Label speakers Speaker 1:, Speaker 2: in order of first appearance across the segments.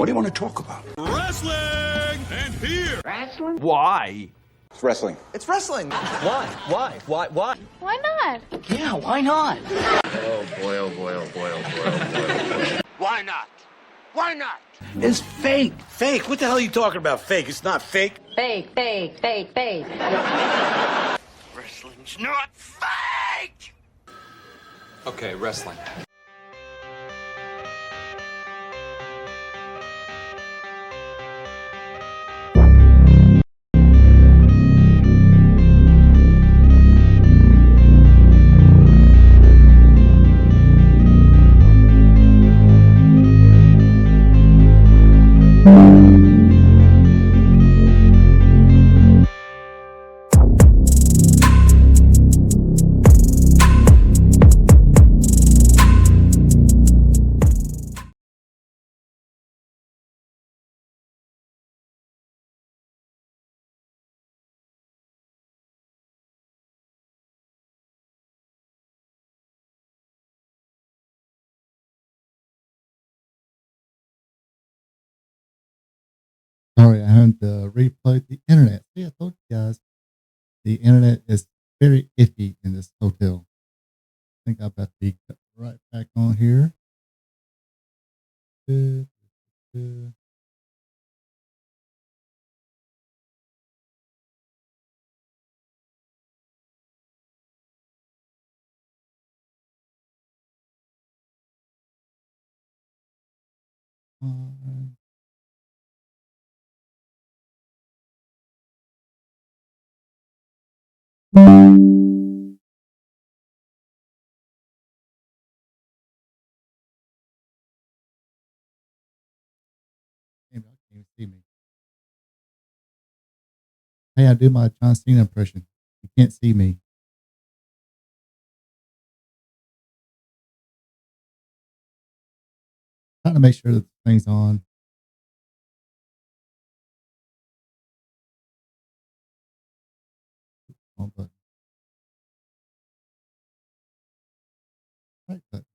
Speaker 1: What do you want to talk about?
Speaker 2: Wrestling! And here!
Speaker 3: Wrestling?
Speaker 4: Why?
Speaker 1: It's wrestling.
Speaker 4: It's wrestling. Why? Why?
Speaker 5: Why not?
Speaker 4: Yeah, why not?
Speaker 2: Oh boy, oh boy, oh boy, oh boy, oh boy.
Speaker 3: Why not? Why not?
Speaker 1: It's fake.
Speaker 6: Fake? What the hell are you talking about? Fake? It's not fake.
Speaker 5: Fake.
Speaker 3: Wrestling's not fake!
Speaker 7: Okay, wrestling.
Speaker 8: Sorry, I had to replug the internet. See, I told you guys the internet is very iffy in this hotel. I think I'm about to be cut right back on here. Uh, Maybe I can't even see me. Hey, I do my John Cena impression. You can't see me. Trying to make sure that the thing's on. Wrong button. Right button.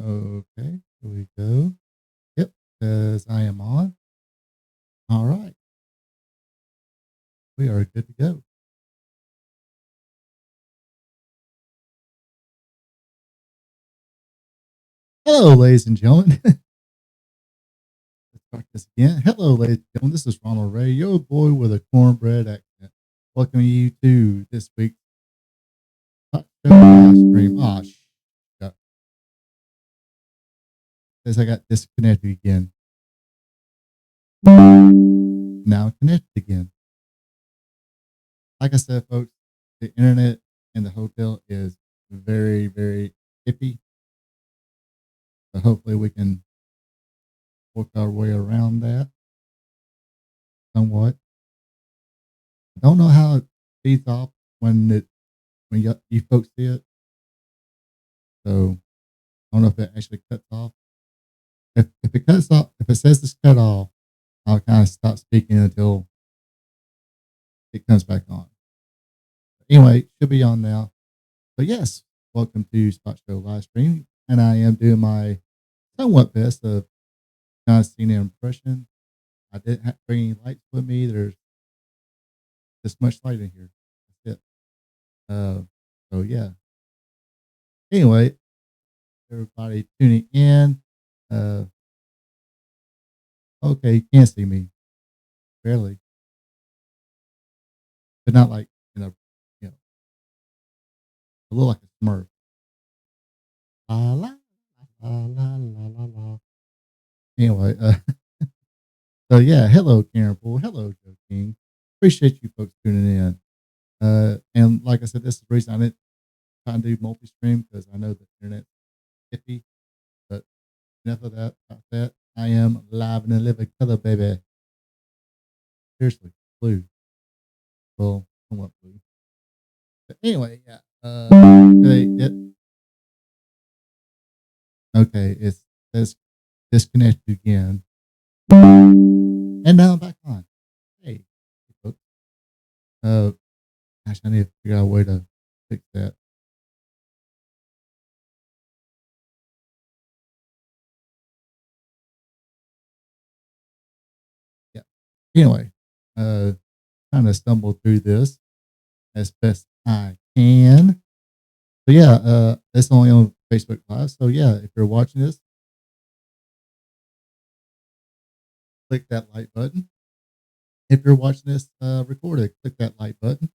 Speaker 8: Okay, here we go. Yep, says I am on. All right, we are good to go. Hello, ladies and gentlemen. Let's start this again. Hello, ladies and gentlemen. This is Ronald Ray, your boy with a cornbread accent. Welcoming you to this week's Hot Show live stream. Oh, shit. Says I got disconnected again. Now connected again. Like I said, folks, the internet in the hotel is very, very iffy. So hopefully we can work our way around that somewhat. I don't know how it feeds off when you folks see it. So I don't know if it actually cuts off. If it cuts off, if it says it's cut off, I'll kind of stop speaking until it comes back on. Anyway, it should be on now. But yes, welcome to Spot Show live stream, and I am doing my somewhat best of John Cena impression. I didn't have to bring any lights with me. There's this much light in here. That's it. So yeah. Anyway, everybody tuning in. Okay, you can't see me. Barely. But not like, I look like a smurf. La la la la la la la. Anyway, so yeah, hello Karen Poole, hello Joe King. Appreciate you folks tuning in. And like I said, this is the reason I didn't try and do multi-stream because I know the internet's iffy. But enough of that. About that. I am live in a living color, baby. Seriously, blue. Well, somewhat blue. But anyway, yeah. Okay, it's says disconnected again. And now I'm back on. Hey, folks. Gosh, I need to figure out a way to fix that. Yeah. Anyway, trying to stumble through this as best I can. So yeah, it's only on Facebook Live. So yeah, if you're watching this, click that like button. If you're watching this recorded, click that like button.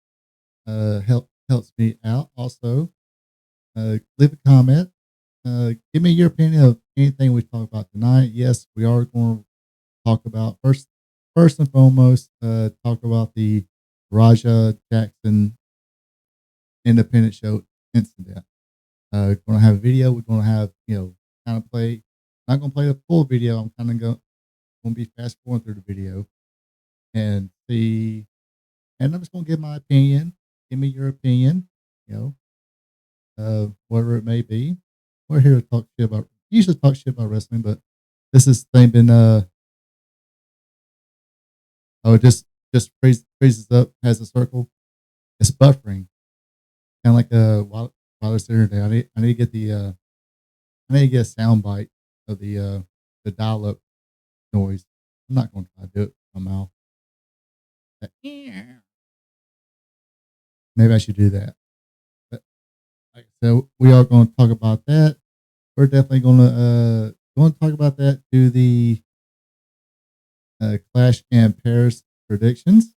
Speaker 8: Helps me out. Also, leave a comment. Give me your opinion of anything we talk about tonight. Yes, we are going to talk about first and foremost. Talk about the Raja Jackson independent show incident. Going to have a video. We're going to have kind of play. Not going to play the full video. I'm kind of going to be fast forwarding through the video and see. And I'm just going to give my opinion. Give me your opinion. Whatever it may be. We're here to talk shit about. Usually talk shit about wrestling, but this has been just freezes up, has a circle. It's buffering, kind of like while it's there. I need to get the I need to get a sound bite of the dial up noise. I'm not going to try to do it with my mouth. Maybe I should do that. But like I said, we are going to talk about that. We're definitely going to talk about that. Do the Clash and Paris predictions.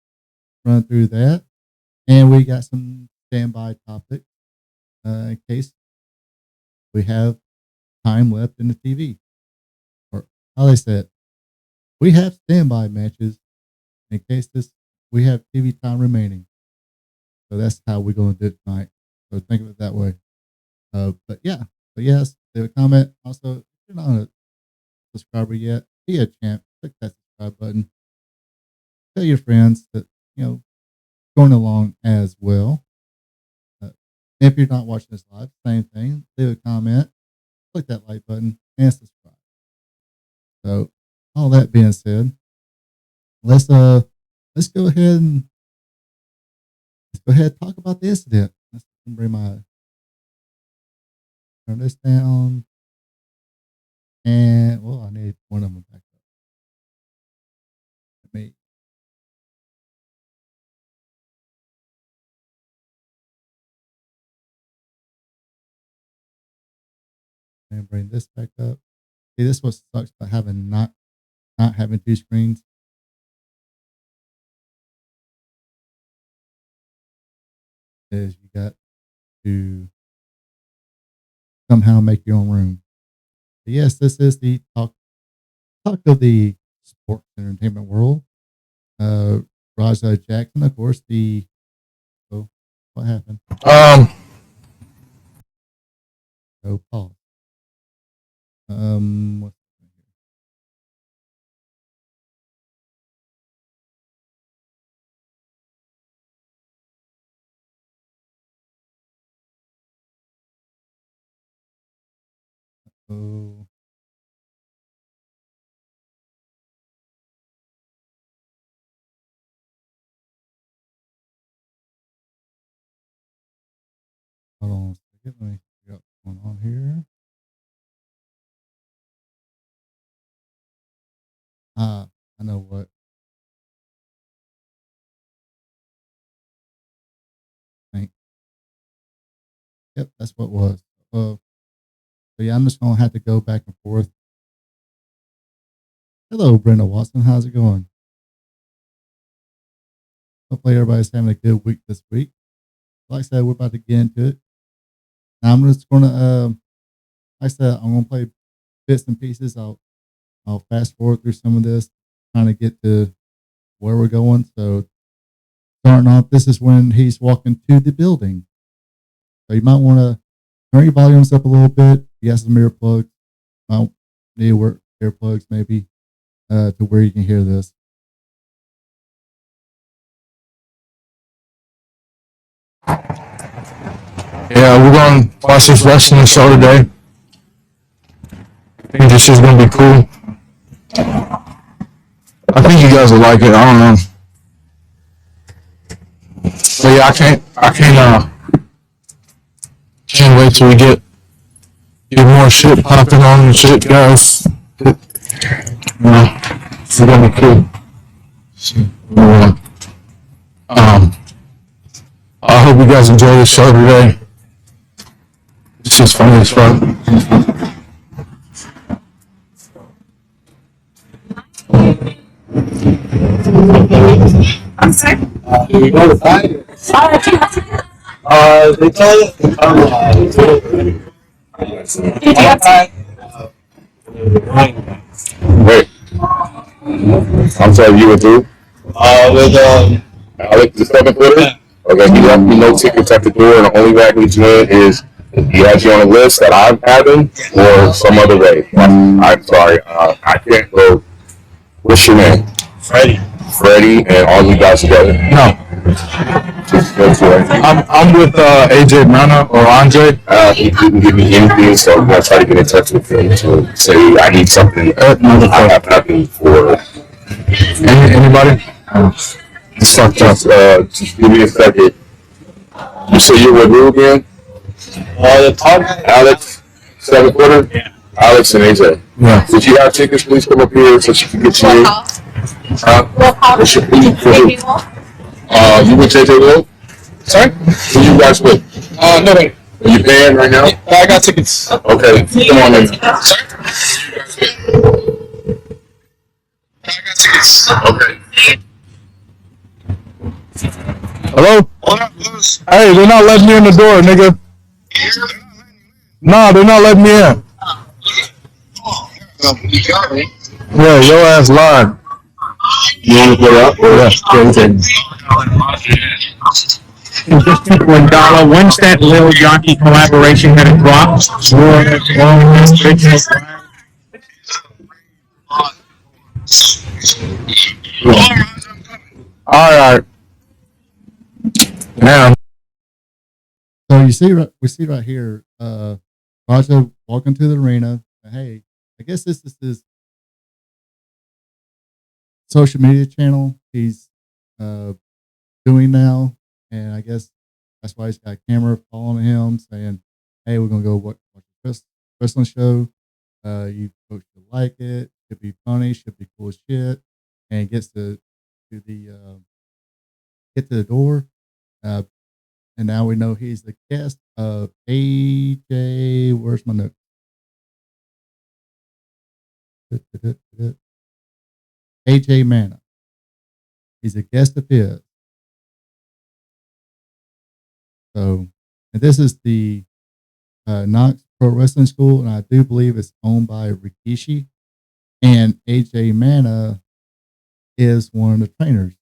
Speaker 8: Run through that, and we got some standby topics in case we have time left in the TV. Or how they said, we have standby matches in case we have TV time remaining. So that's how we're going to do it tonight. So think of it that way. But yes, leave a comment. Also, if you're not a subscriber yet, be a champ. Click that subscribe button. Tell your friends that going along as well. If you're not watching this live, same thing. Leave a comment. Click that like button and subscribe. So, all that being said, let's go ahead and talk about the incident. Let's turn this down. And I need one of them back up. Let me bring this back up. See, this is what sucks about having not having two screens. Is you got to somehow make your own room. But yes, this is the talk of the sports entertainment world. Raja Jackson, of course, what happened? Pause. What's here? Oh. Hold on a second. Let me figure out what's going on here. I know what. I think. Yep, that's what it was. So yeah, I'm just gonna have to go back and forth. Hello, Brenda Watson. How's it going? Hopefully everybody's having a good week this week. Like I said, we're about to get into it. Now I'm just gonna like I said, I'm gonna play bits and pieces. I'll fast forward through some of this, trying to get to where we're going. So starting off, this is when he's walking to the building. So you might want to turn your volumes up a little bit. You got some earplugs. Might need to work earplugs maybe to where you can hear this.
Speaker 5: Yeah, we're going to watch this wrestling show today. think this shit's gonna be cool. I think you guys will like it. I don't know. But yeah, can't wait till we get more shit popping on and shit, guys. It's gonna be cool. I hope you guys enjoy the show today. It's just funny as fuck.
Speaker 9: I'm sorry.
Speaker 5: You go to fight? They told us to come.
Speaker 9: Did you have time?
Speaker 2: Wait. I'm sorry, you were through?
Speaker 5: With
Speaker 2: Alex, the 7-footer? Okay, he left me no tickets at the door, and the only way I can get you in is he has you on a list that I'm having or some other way. I'm sorry, I can't go. What's your name?
Speaker 5: Freddie.
Speaker 2: Freddie, and all you guys together?
Speaker 5: No.
Speaker 2: Just go to it.
Speaker 5: I'm with AJ Mana or Andre.
Speaker 2: He didn't give me anything, so I'm going to try to get in touch with him to say I need something. I have nothing for
Speaker 5: Anybody? It's fucked up.
Speaker 2: Just give me a second. You say you're with who again?
Speaker 5: The top.
Speaker 2: Alex, 7-footer?
Speaker 5: Yeah.
Speaker 2: Alex and AJ.
Speaker 5: Yeah.
Speaker 2: Did you have tickets? Please come up here so she can get you in. What's your please? You with JJ Will?
Speaker 5: Sorry?
Speaker 2: Who you guys with?
Speaker 5: Nobody.
Speaker 2: Are you paying right now?
Speaker 5: I got tickets.
Speaker 2: Okay, come on in.
Speaker 5: Sorry? I got tickets.
Speaker 2: Okay.
Speaker 5: Hello? Hey, they're not letting me in the door, nigga. Nah, they're not letting me in. Yeah, your ass lied.
Speaker 2: You want to play up?
Speaker 5: Yeah,
Speaker 10: When Dollar, when's that Lil Yachty collaboration gonna drop?
Speaker 5: Alright. Now.
Speaker 8: So we see right here, Raja walking to the arena. Hey, I guess this is his social media channel he's doing now, and I guess that's why he's got a camera following him, saying, "Hey, we're gonna go watch a wrestling show. You folks should like it. Should be funny. Should be cool as shit." And gets to the door, and now we know he's the guest of AJ. Where's my note? AJ Mana. He's a guest of his. So, and this is the Knox Pro Wrestling School, and I do believe it's owned by Rikishi. And AJ Mana is one of the trainers,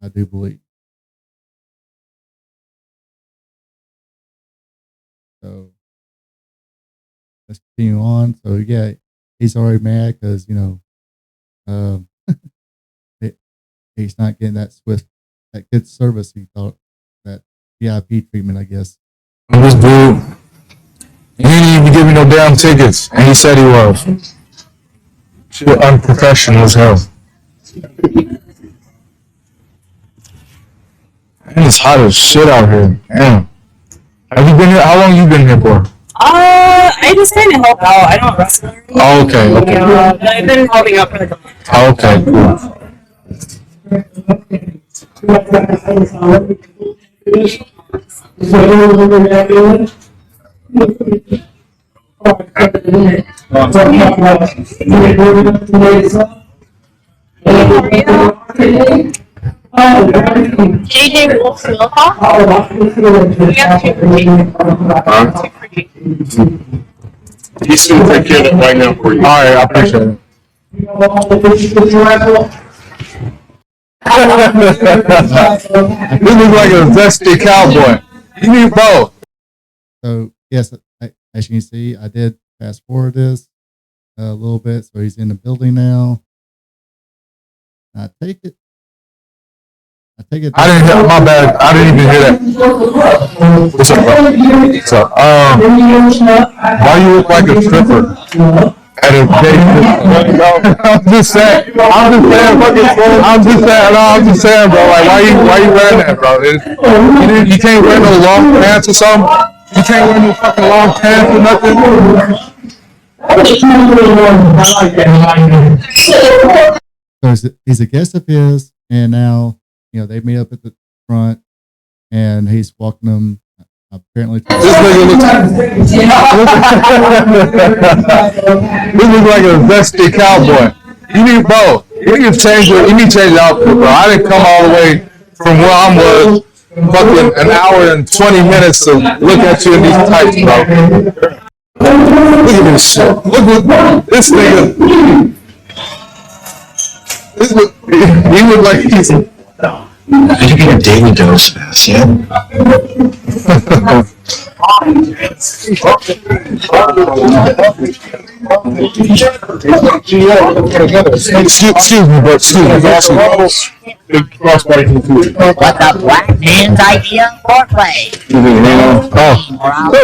Speaker 8: I do believe. So let's continue on. So yeah, he's already mad because he's not getting that good service he thought, that VIP treatment, I guess.
Speaker 5: This dude, he didn't even give me no damn tickets, and he said he was. Shit unprofessional as hell. And it's hot as shit out here. Damn. Have you been here? How long you been here for?
Speaker 9: I just kind of help out. I don't wrestle.
Speaker 5: Oh, okay.
Speaker 9: Yeah, but I've been helping out for like a month.
Speaker 5: Oh, okay, cool.
Speaker 9: JJ Wolf's Milk Hall? We got 2 for me. 2 for me.
Speaker 2: He's going to take care of it right now for you.
Speaker 5: All right, I appreciate it. He looks like a zesty cowboy. You need both.
Speaker 8: So yes, as you can see, I did fast forward this a little bit. So he's in the building now. I take it.
Speaker 5: I didn't hear. My bad. I didn't even hear that. What's up, bro? What's up? Why you look like a stripper? at a I'm just saying, bro. Like, why you wearing that, bro? You can't wear no long pants or something. You can't wear no fucking long pants or nothing.
Speaker 8: So he's a guest of his, and now they meet up at the front, and he's walking them. Apparently,
Speaker 5: this nigga looks like a vested cowboy. You need to change your outfit, bro. I didn't come all the way from where I was, fucking an hour and 20 minutes to look at you in these tights, bro. Look at this shit. Look at this nigga. He look like he's.
Speaker 1: Did you get a daily dose of this, yeah?
Speaker 5: Excuse me, bro. Big crossbody conclusion.
Speaker 4: What the black man's idea for play?
Speaker 5: Oh,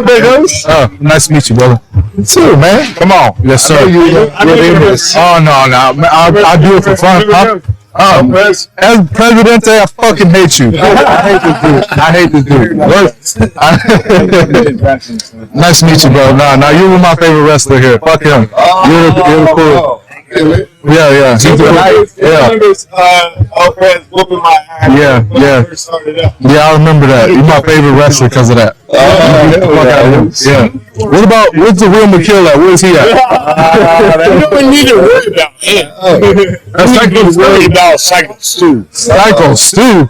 Speaker 5: there goes. Oh, nice to meet you, brother. You too, man. Come on. Yes, sir. Oh, no. I do it for fun. As Presidente, I fucking hate you. I hate this dude. Nice to meet you, bro. Nah, you were my favorite wrestler here. Fuck him. You're cool. Yeah. Yeah, I remember that. You're my favorite wrestler because of that. Yeah. What's the real McKill at? Where's he at?
Speaker 10: You don't need to worry about him.
Speaker 5: That's
Speaker 10: worry about Syko Stu.
Speaker 5: Syko Stu?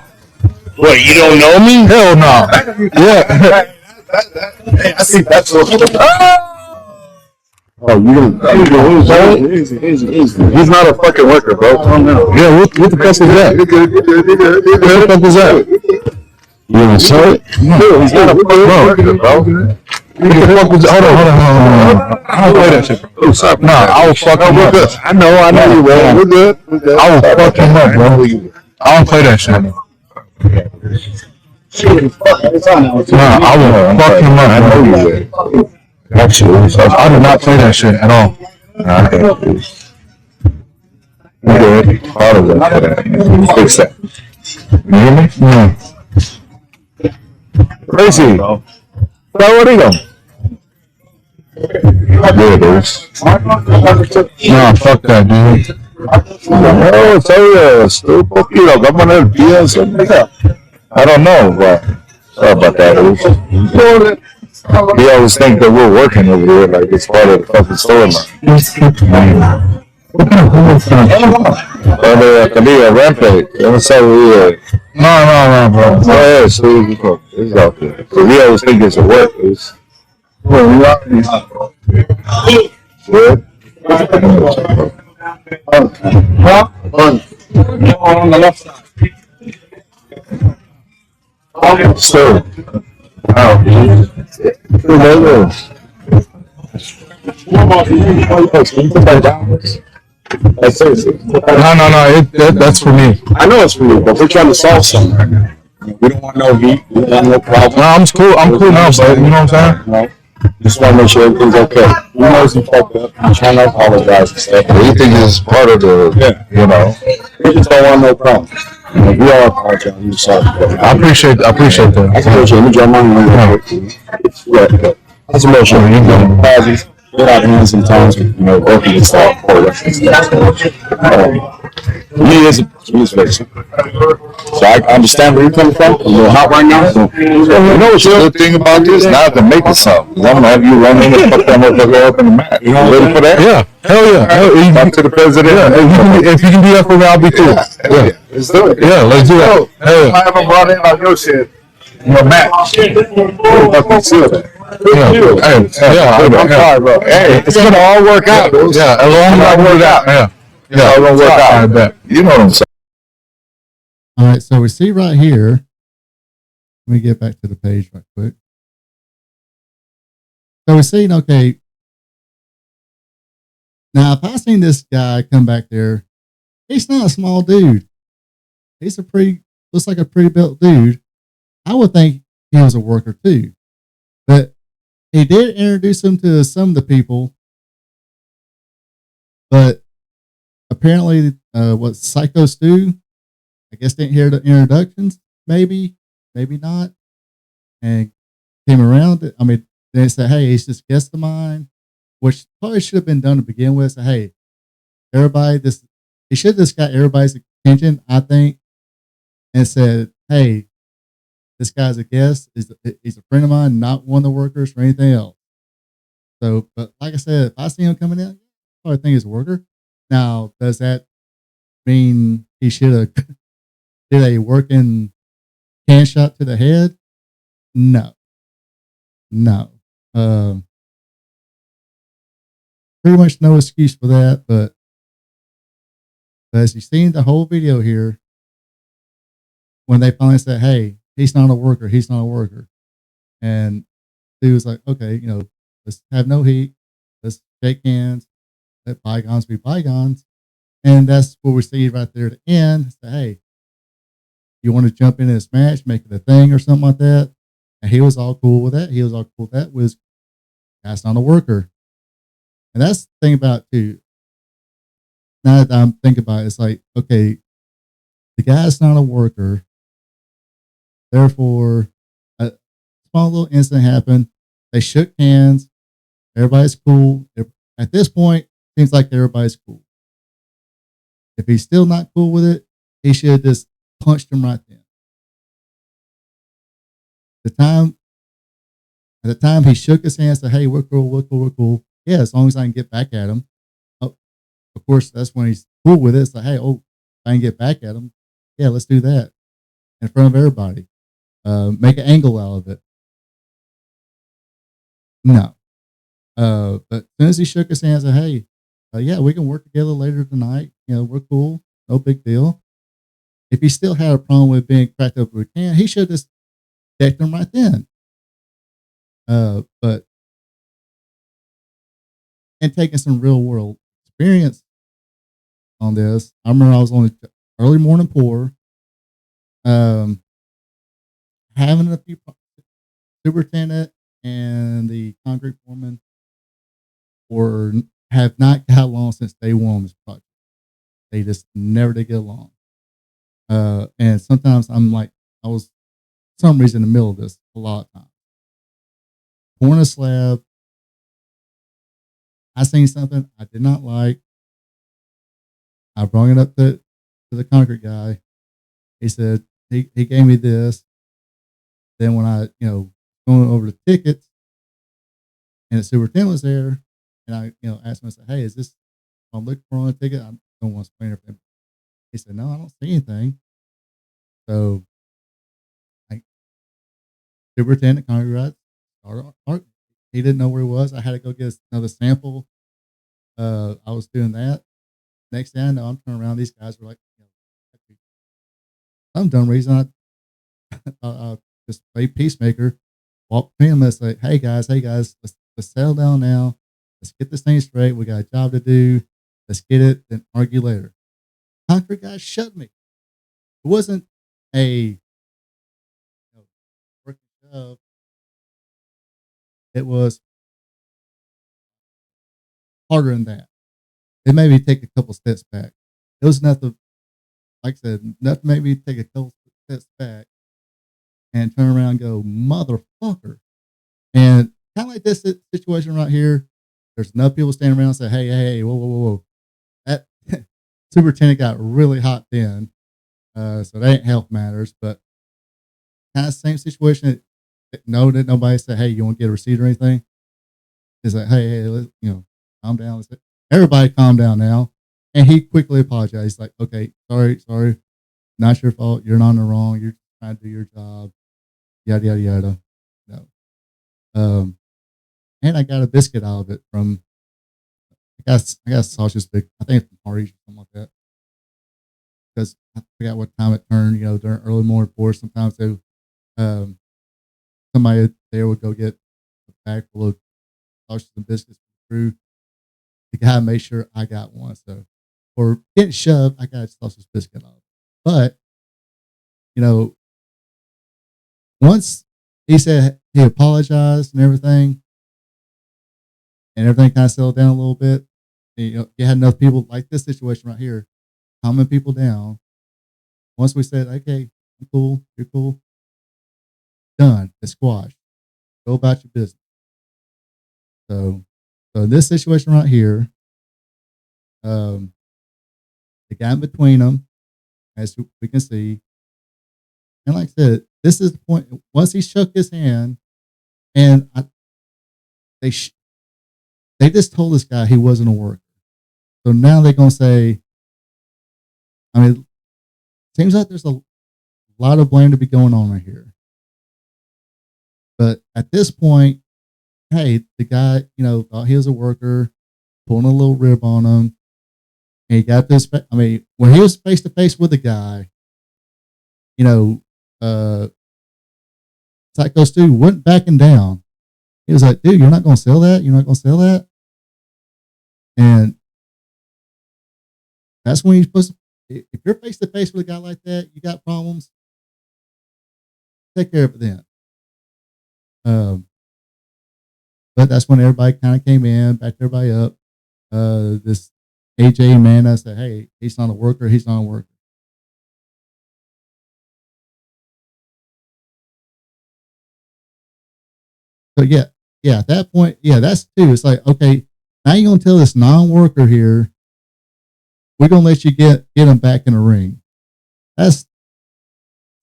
Speaker 10: What, you don't know me?
Speaker 5: Hell no. Yeah.
Speaker 10: I think that's what.
Speaker 2: Oh, he's not a fucking worker, bro.
Speaker 5: Yeah, what the fuck is that? What the fuck is that?
Speaker 2: You want to show it? No, he's not a fucking worker, bro.
Speaker 5: What the fuck was that? Hold on. I don't play that shit, bro. Nah, I will fuck him up.
Speaker 2: I know you will. We're good.
Speaker 5: I will fuck him up, bro. I don't play that shit. Nah, I will fuck him up, bro. Actually, I do not play that shit at all.
Speaker 2: Okay. We're good. Part of that. Fix that.
Speaker 5: You hear me? Yeah.
Speaker 2: Crazy. What are you doing? Yeah, dude.
Speaker 5: Nah, fuck that, dude.
Speaker 2: No, soy estúpido. Vamos a ver bien. I don't know, but sorry about that, dude. We always think that we're working over here like it's part of the fucking storyline. Kalila, Rampage. What's up with you?
Speaker 5: No, bro.
Speaker 2: Yeah, so it's out there. So we always think it's a work. It's good.
Speaker 10: On the left side.
Speaker 2: Still. Wow.
Speaker 5: No. That's for me.
Speaker 2: I know it's for you, but we're trying to solve something right now. We don't want no heat. We don't want no problem.
Speaker 5: No, I'm cool now, but you know what I'm saying?
Speaker 2: Just want to make sure everything's okay. We know you fucked up. I'm trying to apologize and stuff. Everything is part of the, we just don't want no problems. We all apologize. I'm sorry.
Speaker 5: I appreciate that.
Speaker 2: I appreciate it. Let me draw my money. That's emotional. You know, get out of hand sometimes. Working and stuff. He is facing. So I understand where you're coming from. A little hot right now. So, you know what's the good thing about this? Now I can make it something. I'm gonna have you run in and fuck that motherfucker up in the mat. You ready for that?
Speaker 5: Yeah. Hell yeah.
Speaker 2: Talk to the president.
Speaker 5: Yeah. If you can do that for me, I'll be cool. Yeah.
Speaker 2: Let's do it.
Speaker 5: Yeah, let's do that.
Speaker 2: I haven't brought in like your shit. Your mat. Fucking seal that.
Speaker 5: I'm sorry, bro.
Speaker 2: Hey, it's gonna all work out.
Speaker 5: Yeah, as long as I work out. Yeah.
Speaker 2: Yeah, it's gonna work out. I bet. You know what I'm saying.
Speaker 8: all right. So we see right here. Let me get back to the page right quick. So we're seeing, okay. Now, if I seen this guy come back there, he's not a small dude. He's looks like a pretty built dude. I would think he was a worker too. But he did introduce him to some of the people. But apparently, what Syko Stu, I guess didn't hear the introductions, maybe, maybe not, and came around. I mean, they said, "Hey, he's just a guest of mine," which probably should have been done to begin with. So, hey, everybody, this he should have just got everybody's attention, I think, and said, "Hey, this guy's a guest. He's a friend of mine, not one of the workers or anything else." So, but like I said, if I see him coming in, I probably think he's a worker. Now, does that mean he should have did a working can shot to the head? No, no. Pretty much no excuse for that. But as you've seen the whole video here, when they finally said, "Hey, he's not a worker. He's not a worker," and he was like, "Okay, let's have no heat. Let's shake hands. Let bygones be bygones." And that's what we see right there at the end. Say, "Hey, you want to jump into this match, make it a thing or something like that?" And he was all cool with that. He was all cool with that. Was that's not a worker. And that's the thing about it too. Now that I'm thinking about it, it's like, okay, the guy's not a worker. Therefore, a small little incident happened. They shook hands. Everybody's cool. At this point, seems like everybody's cool. If he's still not cool with it, he should have just punched him right then. At the time he shook his hand and said, "Hey, we're cool, we're cool, we're cool." Yeah, as long as I can get back at him. Oh, of course, that's when he's cool with it. It's like, "Hey, if I can get back at him, yeah, let's do that in front of everybody. Make an angle out of it." No. But as soon as he shook his hand and said, "Hey, yeah, we can work together later tonight. We're cool. No big deal." If he still had a problem with being cracked up with a can, he should have just decked him right then. But and taking some real world experience on this, I remember I was on the early morning pour, having a few superintendent and the concrete foreman have not got along since day one on this project. They just never did get along. And sometimes I was for some reason in the middle of this a lot of times. Pouring a slab, I seen something I did not like. I brought it up to the concrete guy. He said he gave me this. Then when I going over the tickets, and the superintendent was there, and I asked him, I said, "Hey, is this I'm looking for on a ticket? I don't want to explain everything." He said, "No, I don't see anything." So I superintendent concrete started art. He didn't know where he was. I had to go get another sample. I was doing that. Next thing I know, I'm turning around. These guys were like, some dumb reason I just played peacemaker, walked between them and say, hey guys, let's settle down now. Let's get this thing straight. We got a job to do. Let's get it, then argue later. Concrete guys shut me. It wasn't a working job. It was harder than that. It made me take a couple steps back. It was nothing, like I said, nothing made me take a couple steps back and turn around and go, motherfucker. And kind of like this situation right here, there's enough people standing around and say, hey, whoa. That superintendent got really hot then. So that ain't health matters, but kind of same situation. No, that nobody said, hey, you want to get a receipt or anything? It's like, hey, let's, calm down. Everybody calm down now. And he quickly apologized. He's like, okay, sorry. Not your fault. You're not in the wrong. You're trying to do your job. Yada, yada, yada. No. And I got a biscuit out of it from, I got sausage big. I think it's from Hardee's or something like that. Because I forgot what time it turned, during early morning pour. Sometimes they, somebody there would go get a bag full of sausage and biscuits for the crew. The guy made sure I got one. So, for getting shoved, I got a sausage biscuit out of it. But, once he said he apologized and everything kind of settled down a little bit, you had enough people like this situation right here, calming people down. Once we said, okay, I'm cool, you're cool, done, it's squashed. Go about your business. So, so in this situation right here, the guy in between them, as we can see, and like I said, this is the point. Once he shook his hand, and they they just told this guy he wasn't a worker. So now they're gonna say, I mean, seems like there's a lot of blame to be going on right here. But at this point, hey, the guy, thought he was a worker, pulling a little rib on him. And he got this. I mean, when he was face to face with the guy, Syko Stu wasn't backing down. He was like, dude, you're not going to sell that? You're not going to sell that? And that's when you're supposed to, if you're face to face with a guy like that, you got problems, take care of it then. But that's when everybody kind of came in, backed everybody up. This AJ man, I said, hey, he's not a worker. He's not a worker. So yeah, at that point, that's too. It's like, okay, now you're gonna tell this non-worker here, we're gonna let you get him back in the ring. That's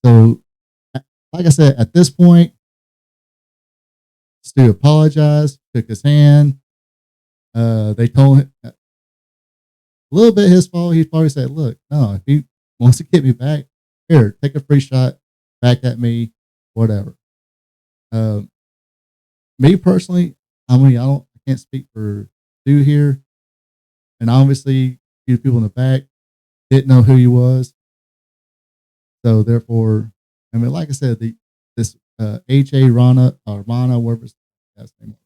Speaker 8: so. Like I said, at this point, Stu apologized, took his hand. They told him a little bit his fault. He probably said, "Look, no, if he wants to get me back, here, take a free shot back at me, whatever." Me personally, I can't speak for Stu here, and obviously, few people in the back didn't know who he was, so therefore, I mean, like I said, this H.A. Rana or Rana, whatever his name.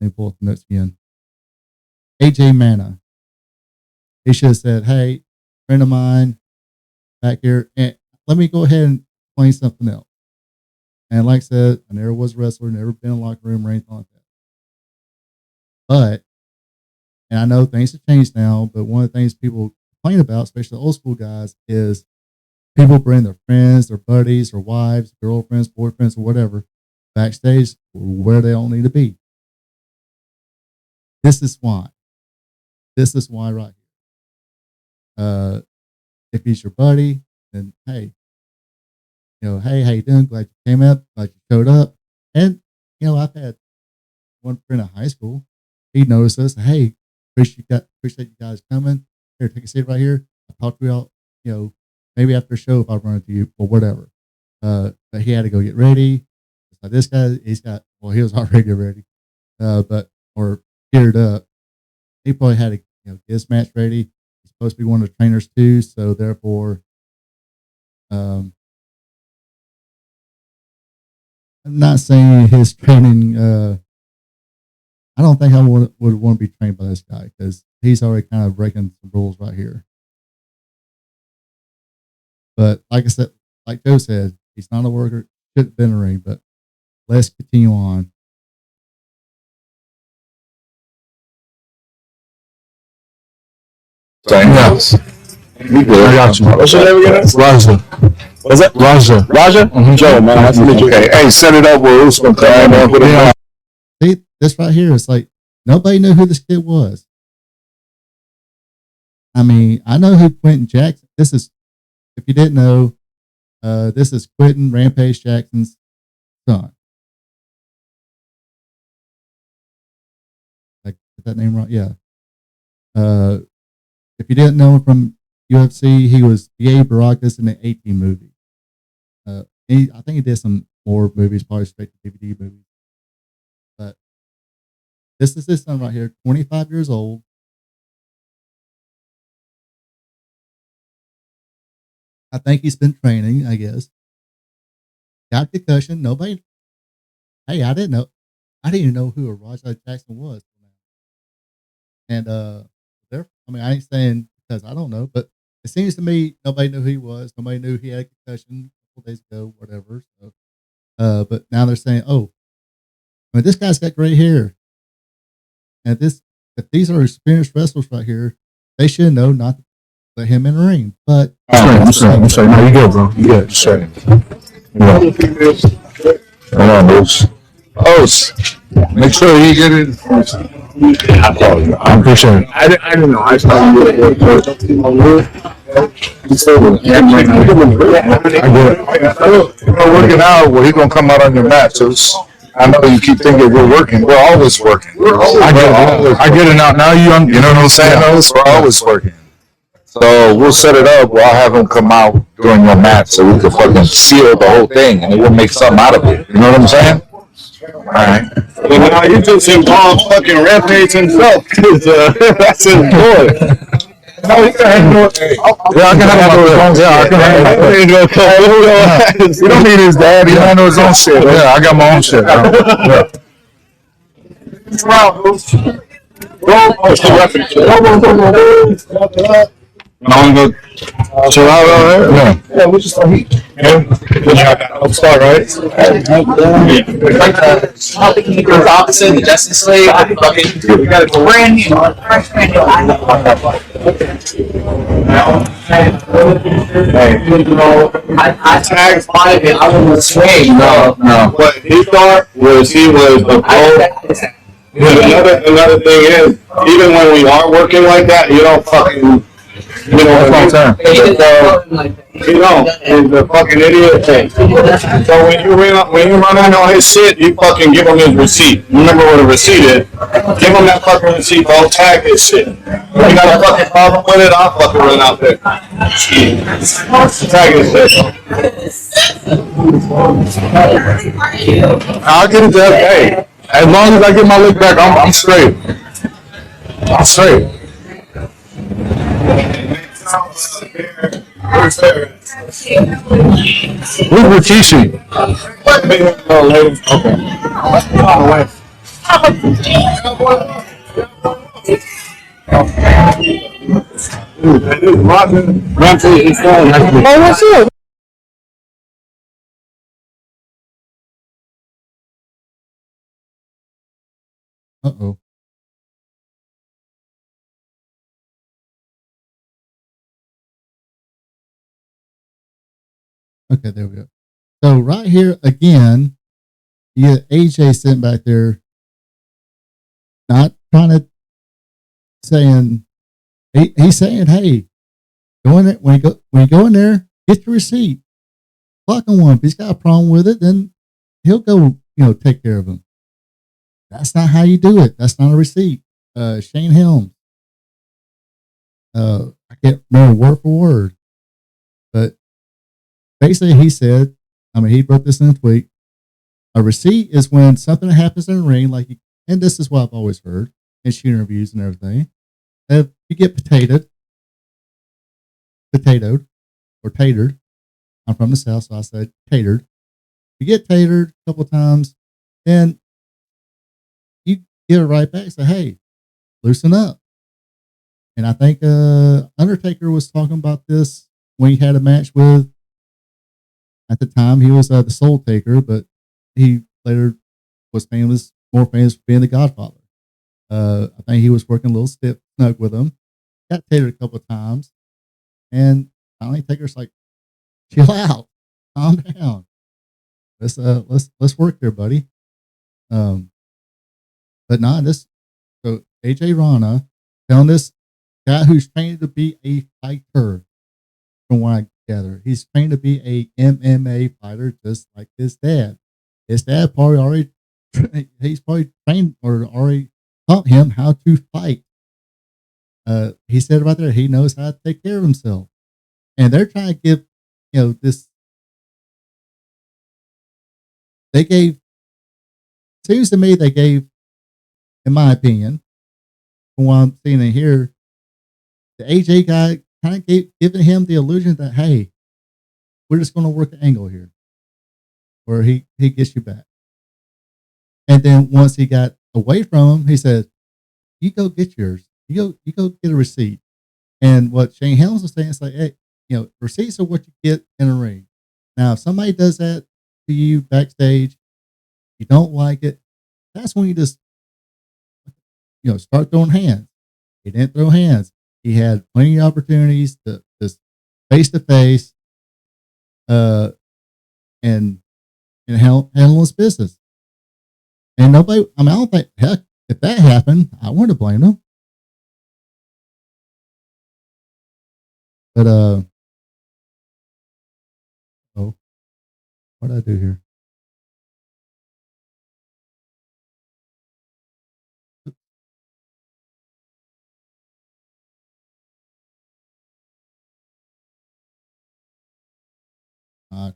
Speaker 8: Let me pull up the notes again. AJ Mana. He should have said, "Hey, friend of mine, back here, and let me go ahead and explain something else." And like I said, I never was a wrestler, never been in a locker room or anything like that. But, and I know things have changed now, but one of the things people complain about, especially the old school guys, is people bring their friends, their buddies, their wives, girlfriends, boyfriends, or whatever backstage where they don't need to be. This is why. This is why right here. If he's your buddy, then hey, hey, how you doing? Glad you came up, glad you showed up. And, I've had one friend in high school. He noticed us. Hey, appreciate you guys coming. Here, take a seat right here. I'll talk to you all, maybe after the show if I run into you or whatever. But he had to go get ready. It's like this guy, he was already get ready. Or geared up. He probably had to, get his match ready. He's supposed to be one of the trainers too. So therefore, I'm not saying his training. I don't think I would want to be trained by this guy because he's already kind of breaking some rules right here. But like I said, like Joe said, he's not a worker. Shouldn't have been in a ring. But let's continue on.
Speaker 2: Same house. We good.
Speaker 5: I got you.
Speaker 2: What's your name again?
Speaker 5: Raja.
Speaker 2: What's that?
Speaker 5: Raja.
Speaker 2: Raja? Joe, man. Nice to meet you. Okay. Hey, set it up where who's going to come on with it.
Speaker 8: See, this right here, it's like nobody knew who this kid was. I mean, I know who Quentin Jackson. This is, if you didn't know, this is Quentin Rampage Jackson's son. Like, get that name right? Yeah. If you didn't know him from UFC, he was D.A. Baracus in the 18 movie. I think he did some more movies, probably straight to DVD movies. But this is his son right here, 25 years old. I think he's been training, I guess. Got concussion. Nobody. Hey, I didn't know. I didn't even know who Rajah Jackson was. And I ain't saying because I don't know, but it seems to me nobody knew who he was. Nobody knew he had a concussion a couple days ago, whatever. So, but now they're saying, oh, I mean, this guy's got gray hair, and this if these are experienced wrestlers right here, they should know not to let him in the ring. But
Speaker 5: I'm sorry. No, you good, bro. You good. Sorry. Yeah. Come on, Bruce. Make sure you get it. I appreciate it. I didn't know. I started we're working out where he's gonna come out on your mat. So I know you keep thinking we're working. We're always working. I get it now. Now you know what I'm saying? We're always working. So we'll set it up. We'll have him come out during your match so we can fucking seal the whole thing and we'll make something out of it. You know what I'm saying? All right.
Speaker 2: Well, now you just involved fucking Rampage himself, because that's his boy.
Speaker 5: No, you can handle it. Yeah, I can handle it. Yeah, I can handle it. You don't need his dad. He handle his own shit. Yeah, I got my own shit. Yeah. I want to go chill out over there? Yeah, we just start heat. I'll start, right?
Speaker 4: Opposite the Justice League. We got a brand new, fresh brand new. I tagged five and I was swing.
Speaker 2: No. What he thought was he was the pro. But another thing is, even when we are working like that, you don't fucking. You know what I'm saying? You know, he's a fucking idiot. So when you run in on his shit, you fucking give him his receipt. Remember what a receipt is? Give him that fucking receipt. Don't tag his shit. If you got a fucking problem with it, I'll fucking run out there. Tag his shit.
Speaker 5: I'll get it to hey. As long as I get my lick back, I'm straight. I'm straight. Where's Rikishi?
Speaker 2: Oh, what's up?
Speaker 8: Uh-oh. Okay, there we go. So right here again, you get AJ sitting back there, not trying to saying he's saying, hey, go in there when you go in there, get your receipt. Fucking one. If he's got a problem with it, then he'll go, take care of him. That's not how you do it. That's not a receipt. Shane Helms. I can't remember word for word, but basically he said, he wrote this in a tweet. A receipt is when something happens in the ring, and this is what I've always heard in shoot interviews and everything. If you get potatoed or tatered, I'm from the South, so I said tatered. You get tatered a couple of times, then you get it right back. Say, hey, loosen up. And I think Undertaker was talking about this when he had a match with, at the time, he was the Soul Taker, but he later was more famous for being the Godfather. I think he was working a little snug with him. Got tatered a couple of times. And finally Taker's like, chill out. Calm down. Let's work there, buddy. But not this. So AJ Rana telling this guy who's trained to be a fighter, from what I gather, he's trained to be a MMA fighter, just like his dad. His dad he's probably trained or already taught him how to fight. He said right there, he knows how to take care of himself. And they're trying to give, this. Seems to me they gave, in my opinion, from what I'm seeing in here, the AJ guy kind of giving him the illusion that, hey, we're just going to work an angle here where he gets you back. And then once he got away from him, he said, you go get yours. You go get a receipt. And what Shane Helms was saying is like, hey, receipts are what you get in a ring. Now, if somebody does that to you backstage, you don't like it, that's when you just start throwing hands. He didn't throw hands. He had plenty of opportunities to just face to face, and handle his business. And nobody. I mean, I don't think heck if that happened, I wouldn't have blamed him. But oh, what did I do here? Uh,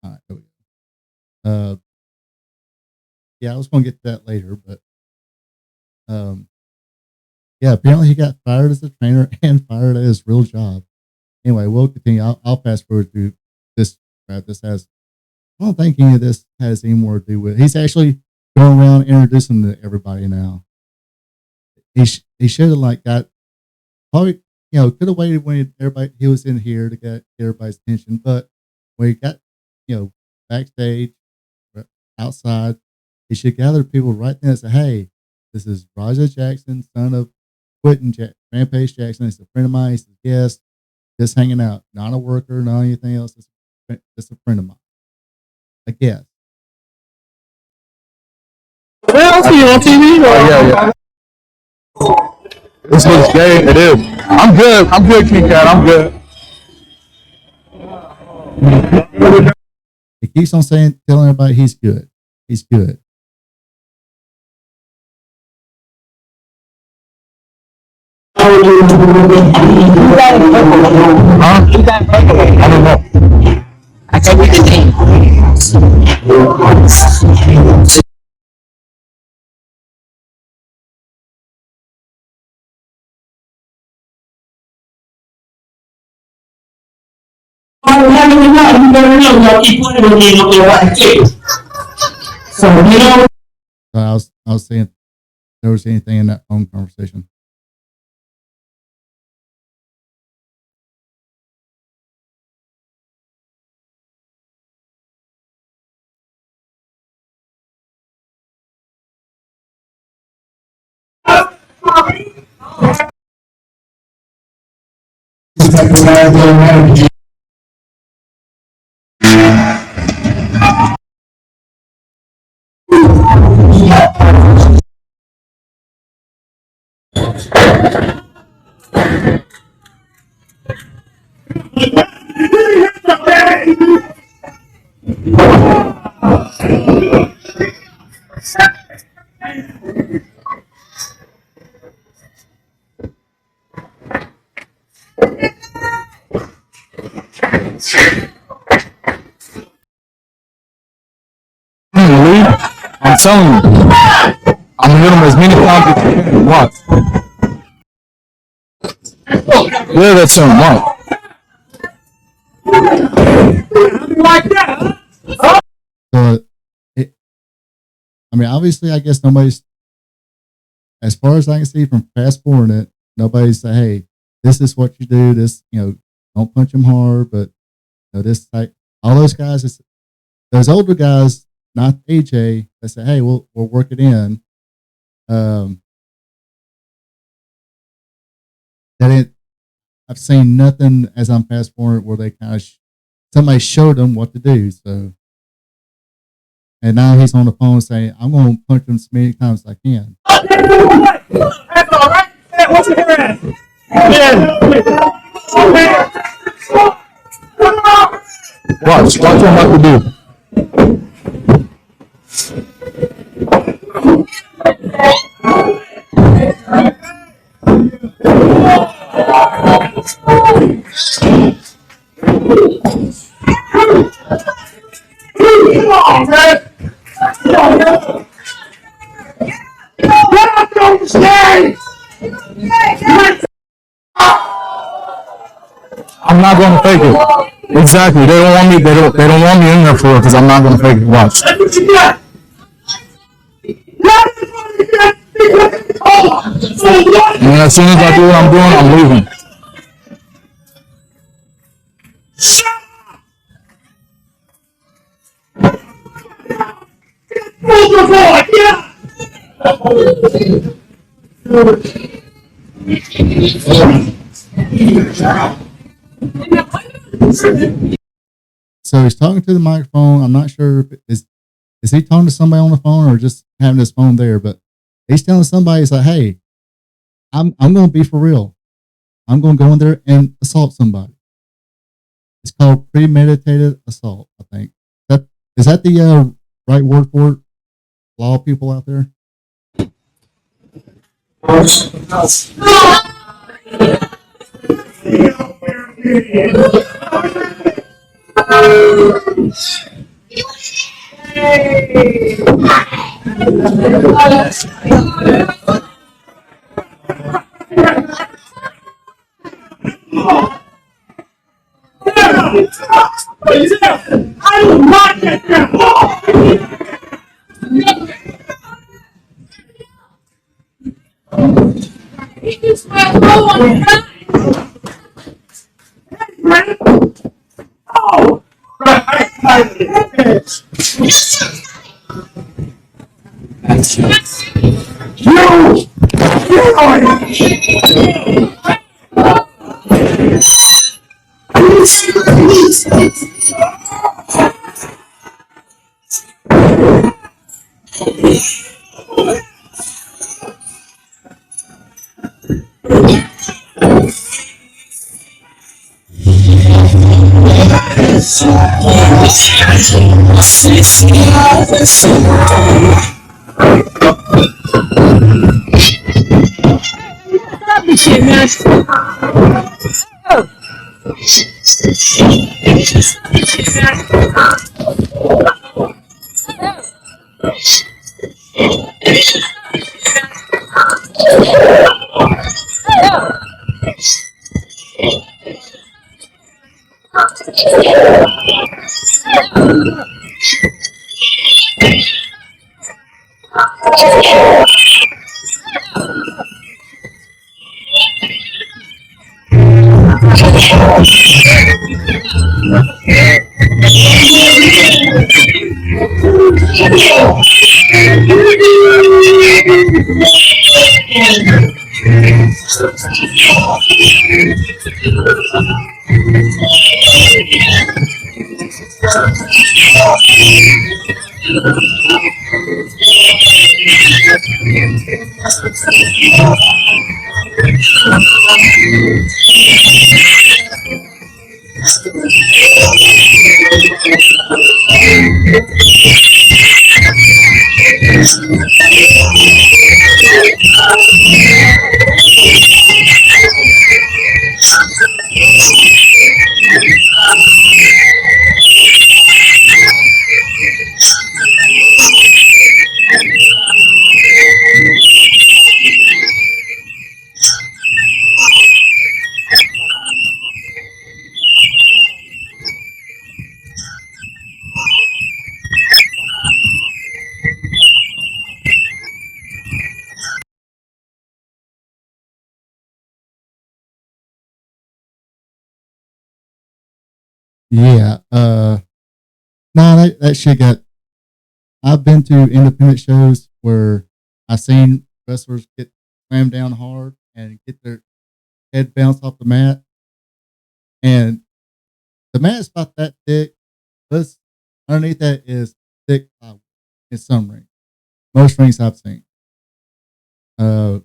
Speaker 8: all right, there we go. Yeah, I was going to get to that later, but yeah, apparently he got fired as a trainer and fired at his real job. Anyway, we'll continue. I'll fast forward through this. This has. I don't think any of this has any more to do with. He's actually going around introducing to everybody now. He should have like got probably could have waited when everybody he was in here to get everybody's attention, but when he got backstage outside, he should gather people right then and say, "Hey, this is Raja Jackson, son of Quentin Rampage Jackson. He's a friend of mine. He's a guest, just hanging out, not a worker, not anything else. Just a friend of mine. I guess."
Speaker 10: Well, see you on TV.
Speaker 5: Yeah. This looks gay. It is. I'm good, King Cat. I'm good.
Speaker 8: He keeps on telling everybody he's good. He's good.
Speaker 5: Huh? I don't know.
Speaker 10: I can't read the name.
Speaker 8: So I was saying if there was anything in that phone conversation.
Speaker 5: I'm telling you, I'm gonna hit him as many times as I can. Watch. Yeah, that's him. Watch.
Speaker 8: So, I mean, obviously, I guess nobody's, as far as I can see from fast forwarding it, nobody's say, "Hey, this is what you do. This, don't punch him hard." But this type, all those guys, those older guys, not AJ, they say, "Hey, we'll work it in." I've seen nothing as I'm fast forward where they kind of somebody showed them what to do. So, and now he's on the phone saying, "I'm going to punch him as many times as I can."
Speaker 10: That's all right. Hey, what's your hair at?
Speaker 5: Watch him what to do. I'm not going to fake it. Exactly. They don't want me. They don't want me in there for it because I'm not going to fake it. Watch. And as soon as I do what I'm doing, I'm leaving.
Speaker 8: So he's talking to the microphone. I'm not sure if is he talking to somebody on the phone or just having his phone there, but he's telling somebody, he's like, hey, I'm gonna be for real. I'm gonna go in there and assault somebody. It's called premeditated assault, I think. Is that the right word for it? Law people out there? Yeah. No, that shit got. I've been to independent shows where I've seen wrestlers get slammed down hard and get their head bounced off the mat, and the mat's about that thick. But underneath that is thick plywood in some rings. Most rings I've seen. And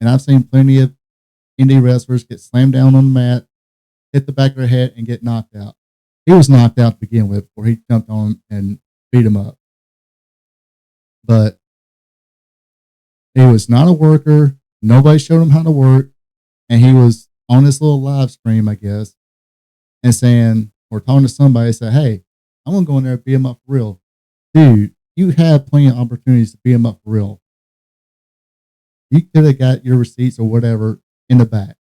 Speaker 8: I've seen plenty of indie wrestlers get slammed down on the mat, hit the back of their head, and get knocked out. He was knocked out to begin with before he jumped on him and beat him up. But he was not a worker. Nobody showed him how to work. And he was on this little live stream, I guess, and saying, or talking to somebody, said, hey, I'm going to go in there and beat him up for real. Dude, you had plenty of opportunities to beat him up for real. You could have got your receipts or whatever in the back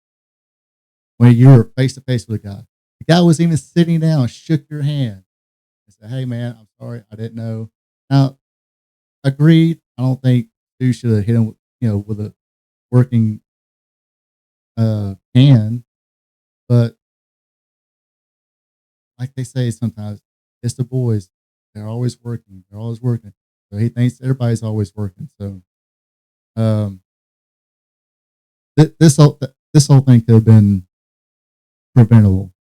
Speaker 8: when you were face to face with a guy. The guy was even sitting down, shook your hand, and said, hey, man, I'm sorry. I didn't know. Now, agreed. I don't think Stu should have hit him, with a working can, but like they say sometimes, it's the boys. They're always working. They're always working. So he thinks everybody's always working. So Um, this whole thing could have been preventable.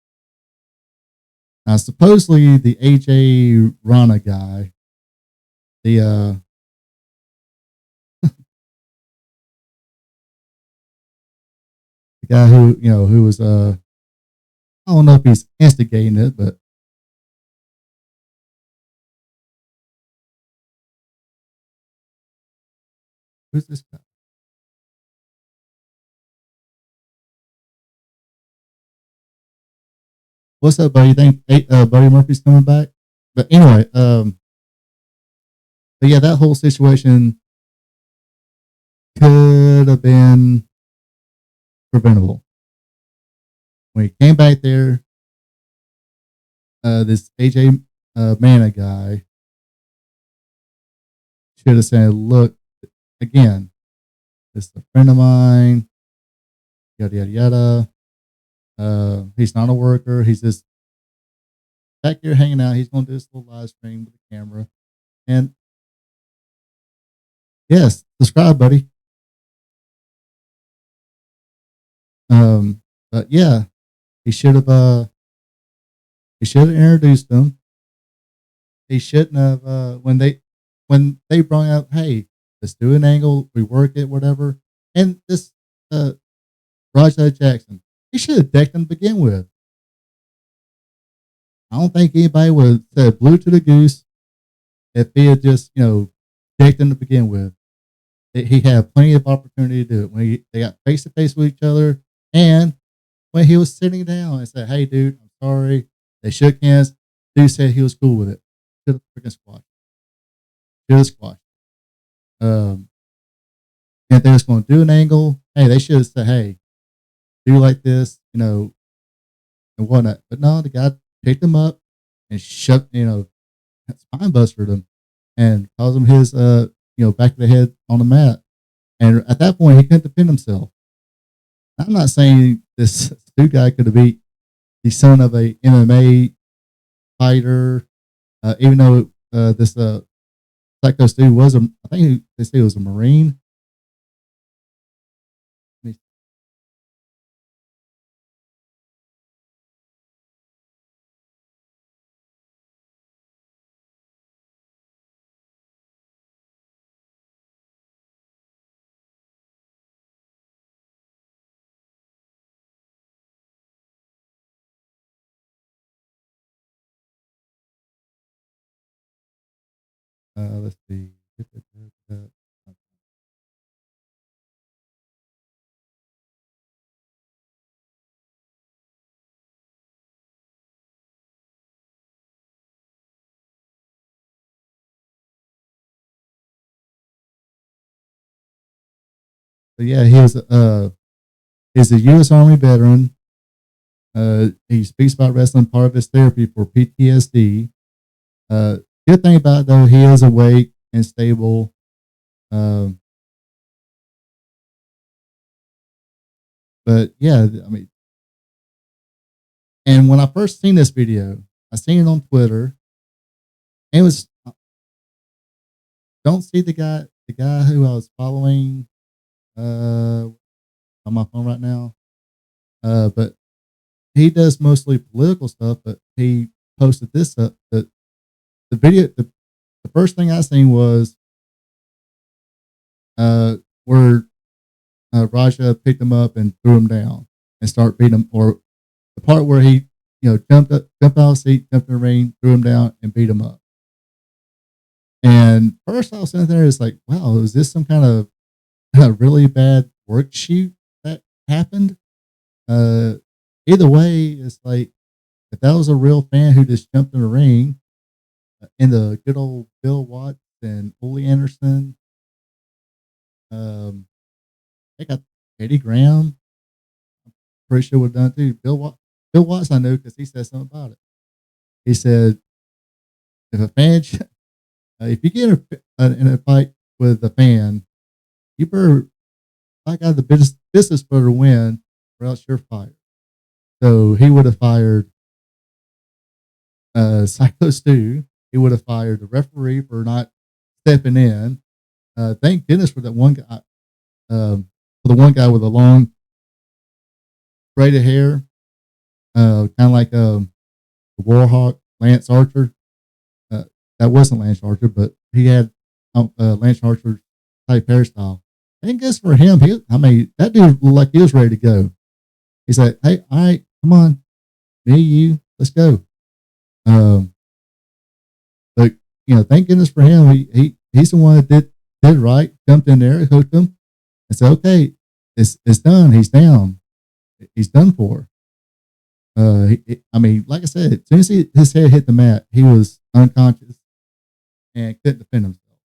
Speaker 8: Now, supposedly the AJ Rana guy, the the guy who was I don't know if he's instigating it, but who's this guy? What's up, buddy? You think Buddy Murphy's coming back? But anyway, but yeah, that whole situation could have been preventable. When he came back there, this AJ Mana guy should have said, "Look, again, this is a friend of mine. Yada yada yada. He's not a worker. He's just back here hanging out. He's going to do this little live stream with the camera. And yes, subscribe, buddy. But yeah, he should have introduced them. He shouldn't have when they brought up, hey, let's do an angle, we work it, whatever. And this Rajah Jackson, he should have decked him to begin with. I don't think anybody would have said blue to the goose if he had just, decked him to begin with. He had plenty of opportunity to do it when they got face to face with each other, and when he was sitting down and said, "Hey, dude, I'm sorry." They shook hands. Dude said he was cool with it. Should have freaking squashed. Should have squashed. If they was going to do an angle, hey, they should have said, "Hey, do like this," and whatnot. But no, the guy picked him up and spine busted him and caused him his back of the head on the mat. And at that point, he couldn't defend himself. I'm not saying this Stu guy could have beat the son of a MMA fighter, even though this Syko Stu was I think they say he was a Marine. Let's see. So yeah, he's a U.S. Army veteran. He speaks about wrestling part of his therapy for PTSD. Good thing about it, though, he is awake and stable. But yeah, I mean, and when I first seen this video, I seen it on Twitter. And it was don't see the guy who I was following on my phone right now. But he does mostly political stuff. But he posted this up. The video, the first thing I seen was where Raja picked him up and threw him down and started beating him, or the part where he jumped out of the seat, jumped in the ring, threw him down, and beat him up. And first I was sitting there, it's like, wow, is this some kind of really bad work shoot that happened? Either way, it's like if that was a real fan who just jumped in the ring, in the good old Bill Watts and Ole Anderson, they got Eddie Graham. I'm pretty sure would have done it too. Bill Watts, I know because he said something about it. He said, if a fan, if you get in a fight with a fan, you better back out of the business better win, or else you're fired. So he would have fired Syko Stu. He would have fired the referee for not stepping in. Thank goodness for that one guy. for the one guy with the long braided hair, kind of like the Warhawk, Lance Archer. Uh, that wasn't Lance Archer, but he had Lance Archer type hairstyle. I think good for him. That dude looked like he was ready to go. He said, "Hey, all right, come on, me, you, let's go." But thank goodness for him. He's the one that did right. Jumped in there, hooked him, and said, "Okay, it's done. He's down. He's done for." Like I said, as soon as his head hit the mat, he was unconscious and couldn't defend himself.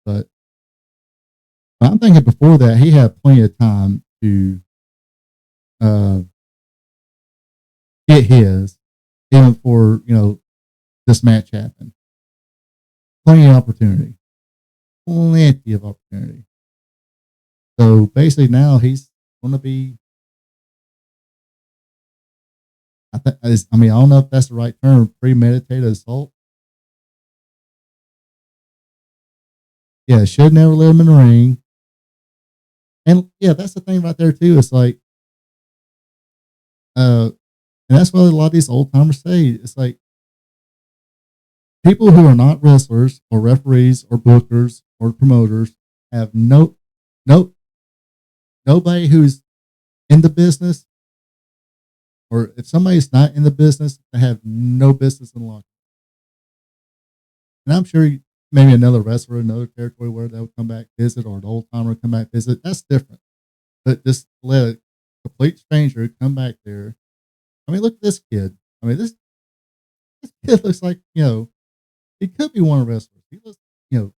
Speaker 8: But I'm thinking before that, he had plenty of time to get his, even before this match happened. Plenty of opportunity. Plenty of opportunity. So basically now he's going to be, I don't know if that's the right term, premeditated assault. Yeah, should never let him in the ring. And yeah, that's the thing right there too. It's like, and that's what a lot of these old timers say. It's like people who are not wrestlers or referees or bookers or promoters have nobody who's in the business, or if somebody's not in the business, they have no business in locker. And I'm sure maybe another wrestler in another territory where they'll come back visit, or an old timer come back visit. That's different. But just let a complete stranger come back there. I mean, look at this kid. I mean, this kid looks like he could be one of the wrestlers. He looks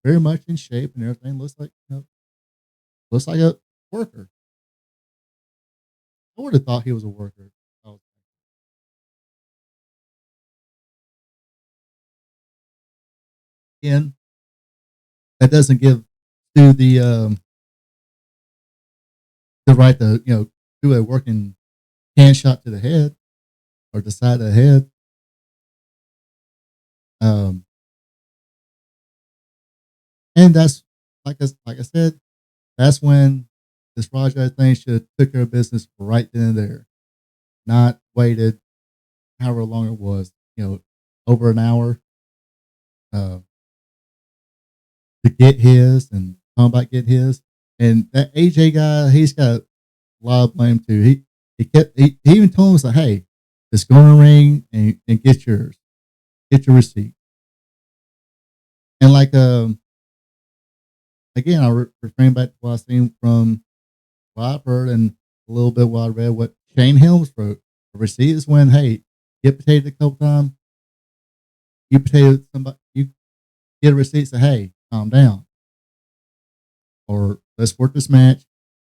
Speaker 8: very much in shape and everything. Looks like looks like a worker. I would have thought he was a worker. Oh. Again, that doesn't give Stu the right to do a working hand shot to the head or the side of the head. And that's like I said, that's when this Raja thing should have took care of business right then and there, not waited however long it was, over an hour to get his and come back get his. And that AJ guy, he's got a lot of blame too. He even told him, like, "Hey, just go in the ring and get yours, get your receipt." And like again, I refrain back to what I've seen from what I've heard and a little bit what I read. What Shane Helms wrote: a receipt is when, hey, get potato a couple times, you potato somebody, you get a receipt, say, "Hey, calm down," or "Let's work this match,"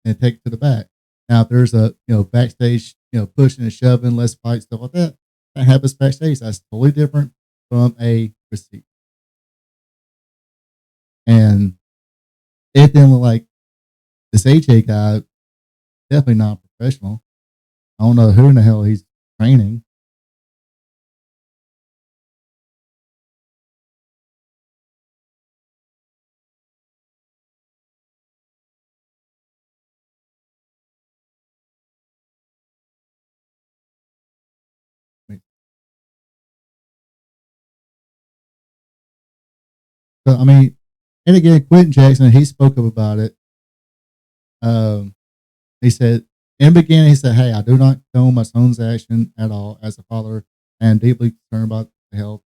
Speaker 8: and take it to the back. Now, if there's a backstage pushing and shoving, let's fight, stuff like that, that happens backstage. That's totally different from a receipt. And it didn't look like this AJ guy, definitely not professional. I don't know who in the hell he's training. So, and again, Quentin Jackson, he spoke up about it. He said, in the beginning, he said, "Hey, I do not condone my son's action at all. As a father, I am deeply concerned about the health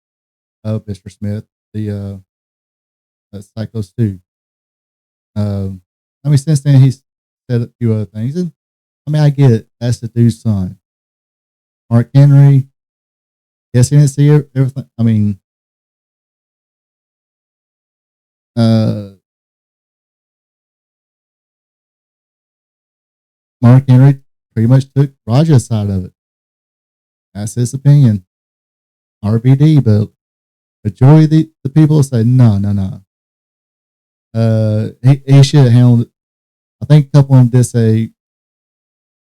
Speaker 8: of Mr. Smith, the Syko Stu." Since then, he's said a few other things. And I get it. That's the dude's son. Mark Henry, yes, he didn't see everything. Mark Henry pretty much took Raja's side of it. That's his opinion. RVD, but majority of the people say no. He should have handled it. I think a couple of them did say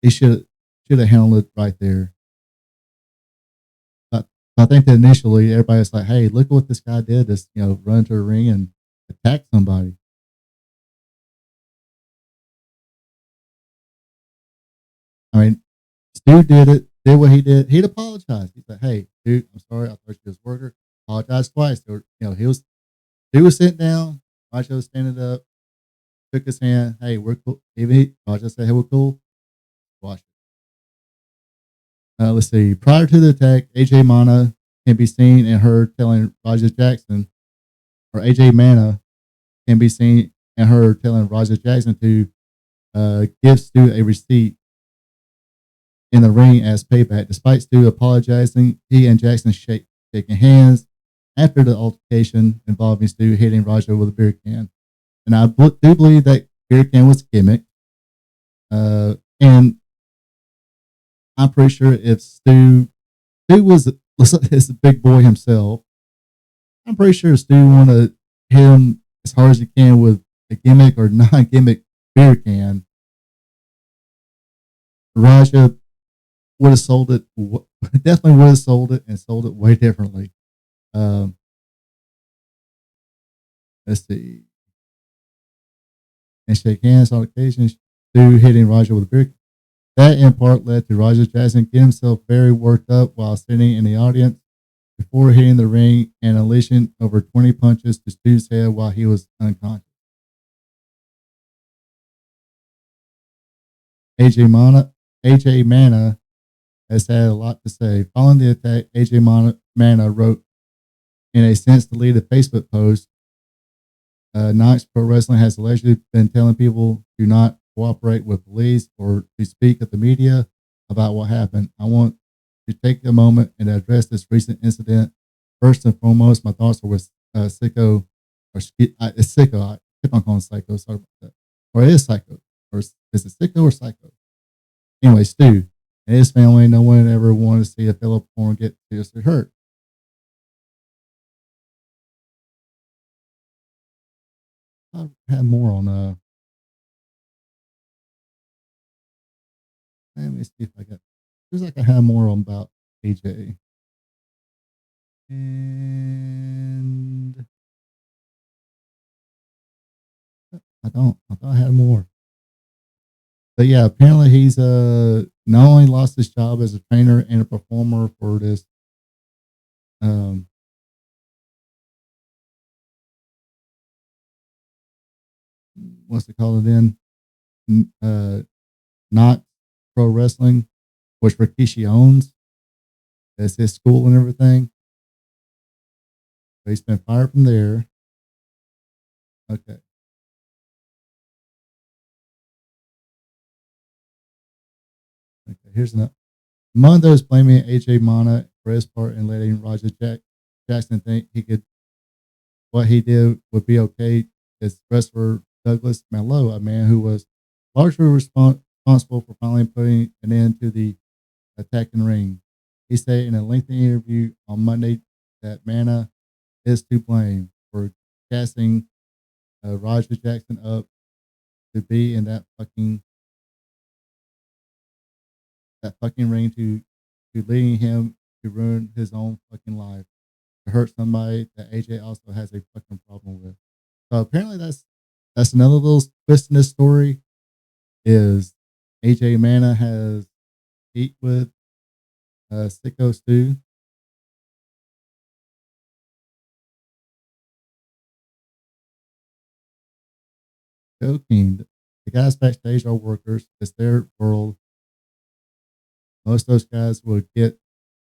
Speaker 8: he should have handled it right there. But I think that initially everybody was like, "Hey, look at what this guy did! Just run to the ring and attack somebody." I mean, Stu did what he did. He'd apologize. He said, "Hey, dude, I'm sorry. I thought you was a worker." Apologized twice. He was sitting down. Macho was standing up, shook his hand. Hey, we're cool. Even Macho said, "Hey, we're cool." Watch it. Let's see. Prior to the attack, AJ Mana can be seen and heard telling Roger Jackson, or AJ Mana can be seen and heard telling Roger Jackson to give Stu a receipt in the ring as payback. Despite Stu apologizing, he and Jackson shaking hands after the altercation involving Stu hitting Roger with a beer can. And I do believe that beer can was gimmick. And I'm pretty sure if Stu was is a big boy himself, I'm pretty sure Stu want to hit him as hard as he can with a gimmick or non-gimmick beer can. Raja would have sold it, definitely would have sold it and sold it way differently. Let's see. And shake hands on occasion, Stu hitting Raja with a beer. That in part led to Roger Jackson getting himself very worked up while sitting in the audience before hitting the ring and unleashing over 20 punches to Stu's head while he was unconscious. AJ Mana has had a lot to say. Following the attack, AJ Mana wrote in a since deleted Facebook post, Knox Pro Wrestling has allegedly been telling people do not cooperate with police or to speak at the media about what happened. I want to take a moment and address this recent incident. First and foremost, my thoughts are with Syko, it's Syko. I keep on calling Psycho. Sorry about that. Or it is Psycho. Or is it Syko or Psycho? Anyway, Stu and his family, no one ever wanted to see a fellow performer get seriously hurt. I had more on let me see if I got. Feels like I have more on about AJ. And I don't. I thought I had more. But yeah, apparently he's not only lost his job as a trainer and a performer for this what's it called then? Not Pro Wrestling, which Rikishi owns. That's his school and everything. So he's been fired from there. Okay. Okay, here's another. Among those blaming AJ Mana for his part in letting Roger Jackson think what he did would be okay is wrestler Douglas Mallow, a man who was largely responsible for finally putting an end to the attack in the ring. He said in a lengthy interview on Monday that Mana is to blame for casting Roger Jackson up to be in that fucking ring to leading him to ruin his own fucking life, to hurt somebody that AJ also has a fucking problem with. So apparently that's another little twist in this story is AJ Mana has heat with Syko Stu. Joking. The guys backstage are workers. It's their world. Most of those guys will get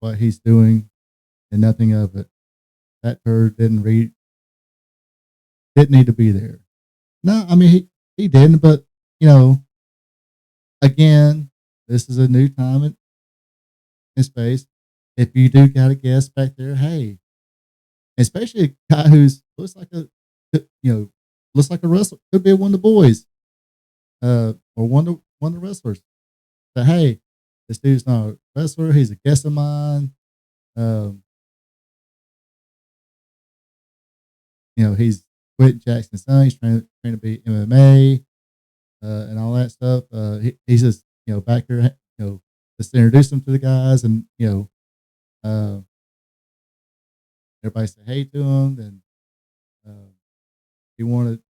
Speaker 8: what he's doing and nothing of it. That turd didn't need to be there. No, I mean he didn't, but again, this is a new time in space. If you do got a guest back there, hey, especially a guy who's looks like a wrestler, could be one of the boys, or one of the wrestlers. So hey, this dude's not a wrestler. He's a guest of mine. He's quit Jackson's son. He's trying to be MMA and all that stuff. He's just back there, just introduce him to the guys, and everybody say hey to him. Then he wanted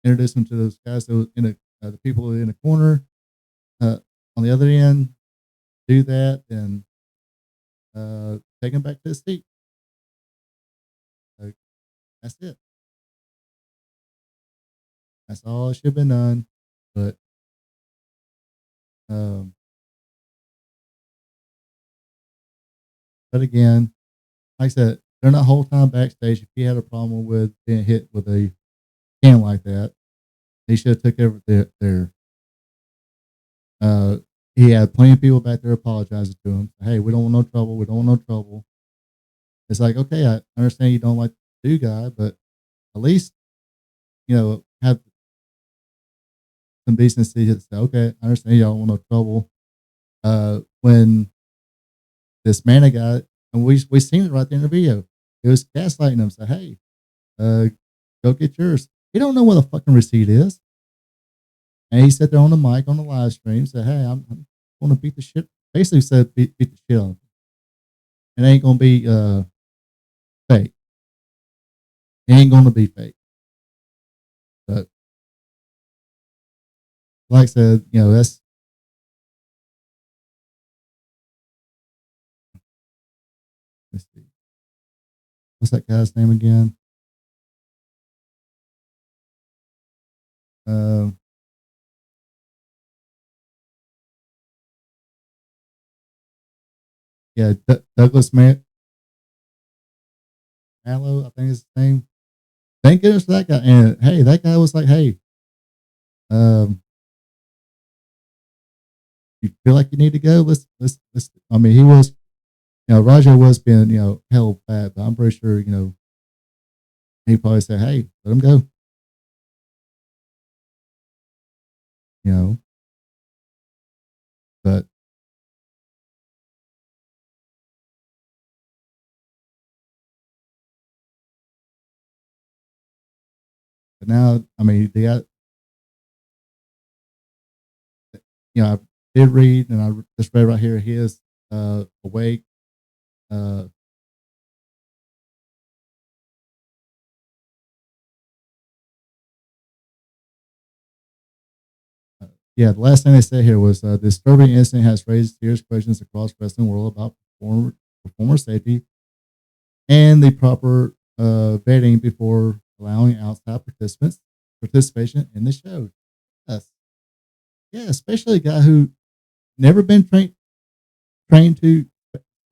Speaker 8: introduce him to those guys that was the people in the corner. on the other end, do that, and take him back to his seat. So that's it. That's all that should have been done. But um, but again, like I said, during that whole time backstage, if he had a problem with being hit with a can like that, he should have took everything there. He had plenty of people back there apologizing to him. Hey, we don't want no trouble. We don't want no trouble. It's like, okay, I understand you don't like the new guy, but at least, have some decency to say, okay, I understand you don't want no trouble. When this man guy, and we seen it right there in the video, he was gaslighting him. Say, hey, go get yours. He don't know what a fucking receipt is. And he sat there on the mic on the live stream, said, hey, I'm going to beat the shit. Basically said, beat the shit on him. It ain't going to be fake. It ain't going to be fake. But like I said, that's, let's see. What's that guy's name again? Yeah, Douglas Mallow, I think is his name. Thank goodness for that guy. And hey, that guy was like, hey, you feel like you need to go? Let's. I mean, he was, Raja was being, held bad, but I'm pretty sure, he probably said, hey, let him go. But now, I mean, they got, I did read, and I just read right here, he is awake. Yeah, the last thing they said here was the disturbing incident has raised serious questions across wrestling world about performer safety and the proper vetting before allowing outside participation in the show. Yes, yeah, especially a guy who never been trained to.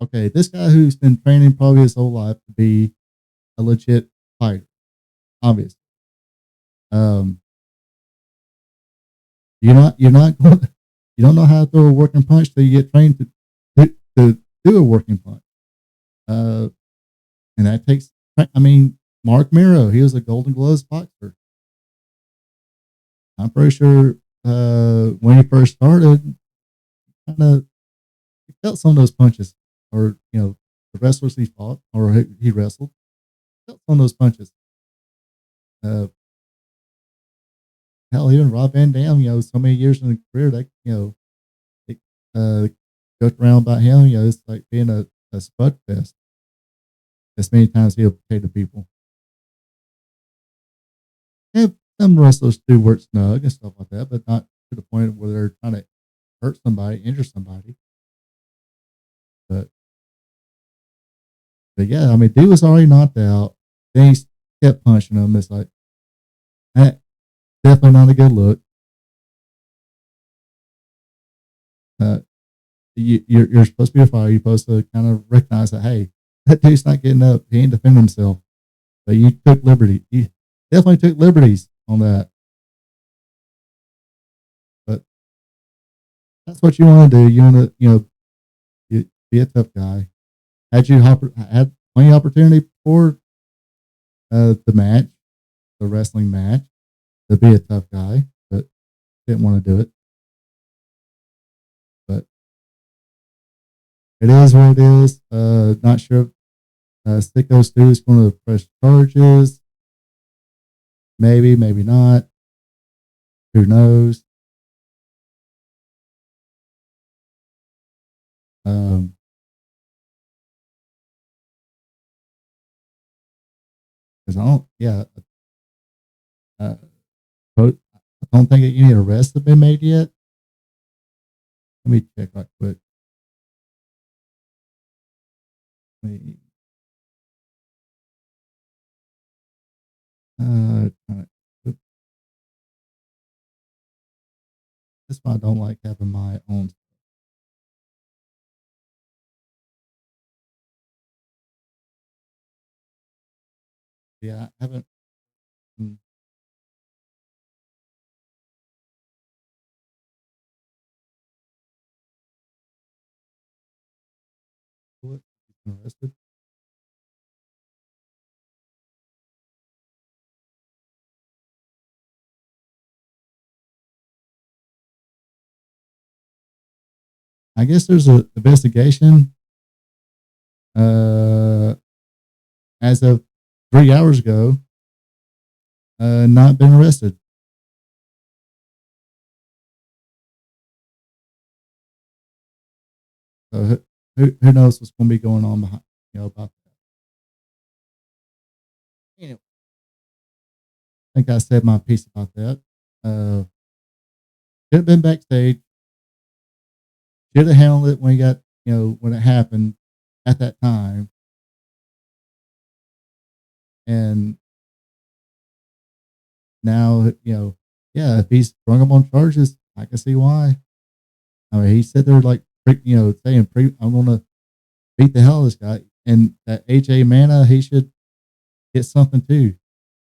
Speaker 8: Okay, this guy who's been training probably his whole life to be a legit fighter, obviously. Um, you're not going. You don't know how to throw a working punch till you get trained to do a working punch. And that takes. I mean, Mark Miro, he was a Golden Gloves boxer. I'm pretty sure when he first started, kind of felt some of those punches, or the wrestlers he fought or he wrestled felt some of those punches. Uh, Hell, even Rob Van Dam, so many years in the career that they, joked around about him. It's like being a spud fest. As many times he'll play to people. And some wrestlers do work snug and stuff like that, but not to the point where they're trying to hurt somebody, injure somebody. But yeah, I mean, dude was already knocked out. Then he kept punching him. It's like, definitely not a good look. You're supposed to be a fighter. You're supposed to kind of recognize that, hey, that dude's not getting up. He ain't defending himself. But you took liberty. You definitely took liberties on that. But that's what you want to do. You want to, be a tough guy. Had plenty of opportunity for the match, the wrestling match, to be a tough guy, but didn't want to do it. But it is what it is. Not sure if Syko Stu is going to press charges. Maybe, maybe not. Who knows? Because I don't think any arrests have been made yet. Let me check right quick. Wait. Oops. That's why I don't like having my own. Yeah, I haven't. What? Arrested? I guess there's an investigation. As of 3 hours ago, not been arrested. So who knows what's going to be going on behind, about that. Anyway, I think I said my piece about that. Should have been backstage. Should have handled it when he got, when it happened at that time. And now, yeah, if he's strung up on charges, I can see why. I mean, he said they're like, saying, I'm going to beat the hell out of this guy. And that AJ Mana, he should get something too.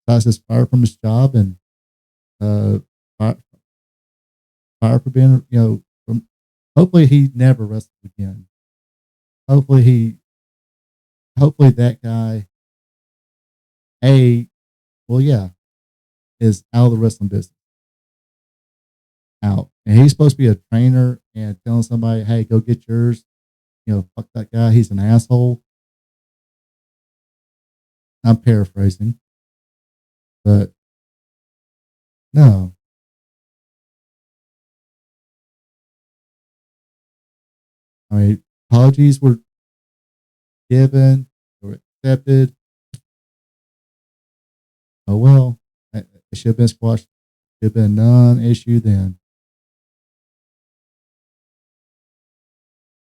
Speaker 8: Besides just fired from his job and fired for being, hopefully he never wrestles again. Hopefully that guy, is out of the wrestling business. Out. And he's supposed to be a trainer and telling somebody, hey, go get yours. Fuck that guy. He's an asshole. I'm paraphrasing. But no. I mean, apologies were given or accepted. Oh, well, it should have been squashed. Should have been a non-issue then.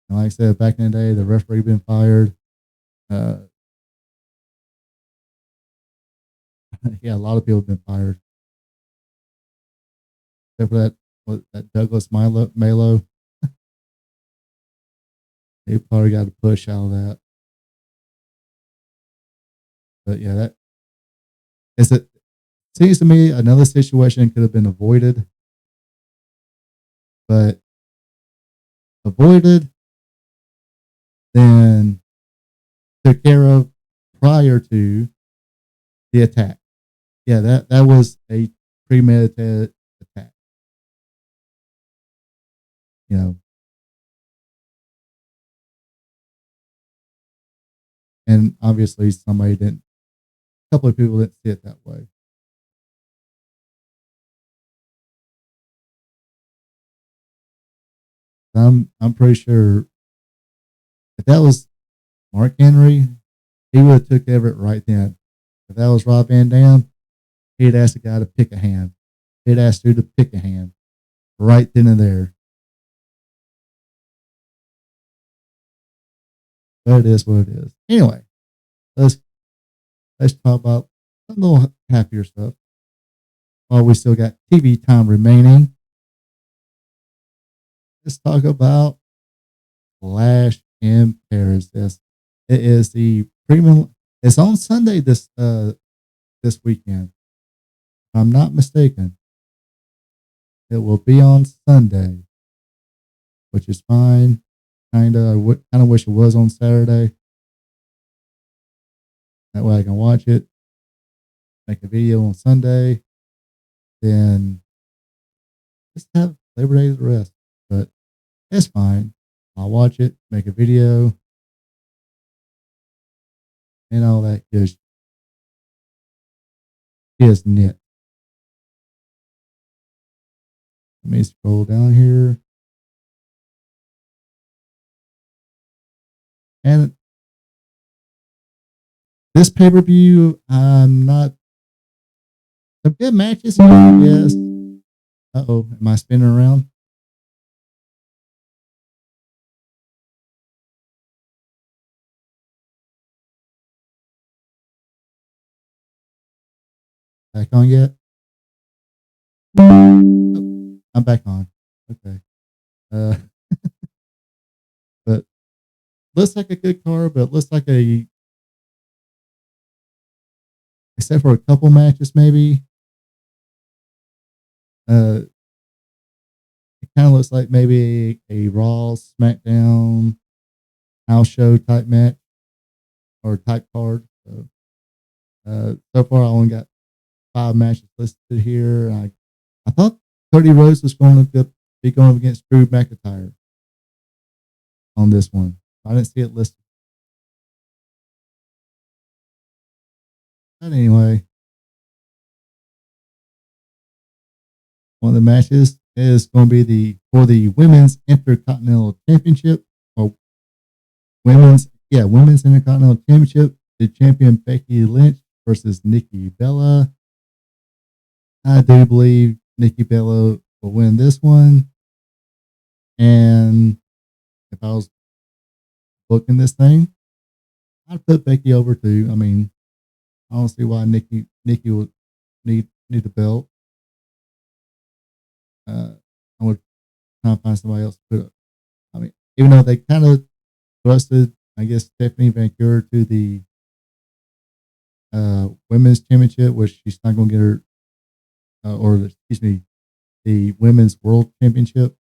Speaker 8: And like I said, back in the day, the referee been fired. Yeah, a lot of people have been fired. Except for that Douglas Malo. They probably got a push out of that. But yeah, that is it. Seems to me another situation could have been avoided, but avoided, then took care of prior to the attack. Yeah, that was a premeditated attack. And obviously a couple of people didn't see it that way. I'm pretty sure if that was Mark Henry, he would have took care of it right then. If that was Rob Van Dam, he'd ask the guy to pick a hand. He'd ask Stu to pick a hand right then and there. But it is what it is. Anyway, let's talk about a little happier stuff. While we still got TV time remaining, let's talk about Flash in Paris. It is the premium. It's on Sunday this weekend. If I'm not mistaken, it will be on Sunday, which is fine. I kind of wish it was on Saturday. That way I can watch it, make a video on Sunday, then just have Labor Day as a rest. But it's fine. I'll watch it, make a video, and all that good knit. Let me scroll down here. And this pay-per-view, I'm not some good matches. Yes. Am I spinning around? Back on yet? Oh, I'm back on. Okay. Uh, but looks like a good card, but looks like except for a couple matches maybe. It kind of looks like maybe a Raw, SmackDown, house show type match or type card. So far, I only got 5 matches listed here. I thought Cody Rhodes was going to be going up against Drew McIntyre on this one. I didn't see it listed. But anyway, one of the matches is going to be for the Women's Intercontinental Championship or Women's Intercontinental Championship. The champion Becky Lynch versus Nikki Bella. I do believe Nikki Bella will win this one. And if I was booking this thing, I'd put Becky over too. I mean, I don't see why Nikki would need the belt. I would try to find somebody else to put up. I mean, even though they kind of thrusted, I guess, Stephanie Van Cure to the women's championship, which she's not going to get her, the women's world championship.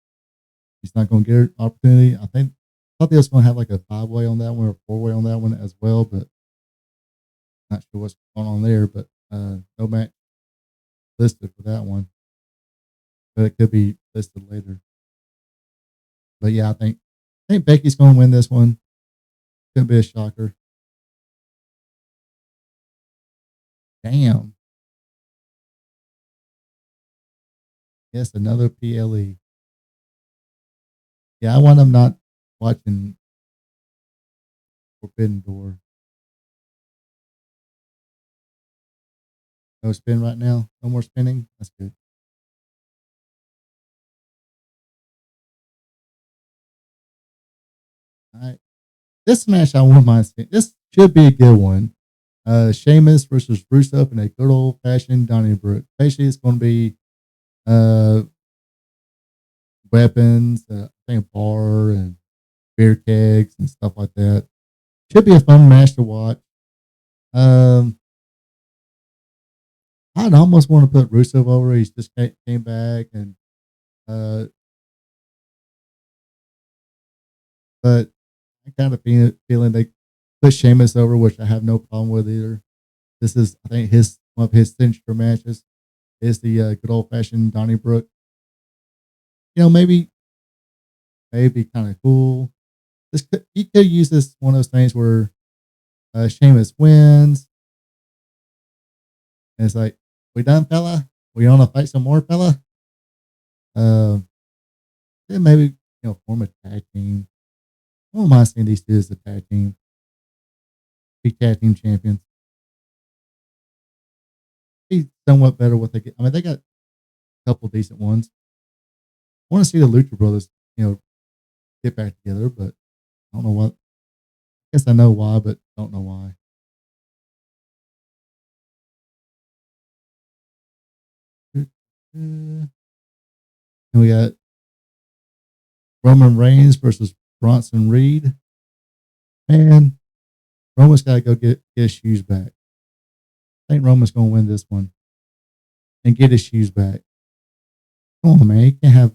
Speaker 8: She's not going to get her opportunity. I thought they was going to have like a 5-way on that one or a 4-way on that one as well, but not sure what's going on there. But no match listed for that one, but it could be listed later. But yeah, I think Becky's going to win this one. Could be a shocker. Damn. Yes, another PLE. Yeah, I wound up not watching Forbidden Door. No spin right now. No more spinning. That's good. All right. This match I won't mind seeing. This should be a good one. Sheamus versus Rusev in a good old fashioned Donnybrook. Basically, it's going to be weapons, I think bar and beer kegs and stuff like that. Should be a fun match to watch. I'd almost want to put Rusev over. He's just came back and but I kind of feeling they put Sheamus over, which I have no problem with either. This is, I think, one of his signature matches is the good old fashioned Donnybrook. You know, maybe kind of cool. You could use this one of those things where Sheamus wins, and it's like, we done, fella? We want to fight some more, fella? Then maybe form a tag team. I don't mind seeing these two as a tag team. Be tag team champions. Be somewhat better what they get. I mean, they got a couple decent ones. I want to see the Lucha Brothers, get back together, but I don't know what. I guess I know why, but don't know why. And we got Roman Reigns versus Bronson Reed. Man, Roman's got to go get his shoes back. I think Roman's going to win this one and get his shoes back. Come on, man. You can't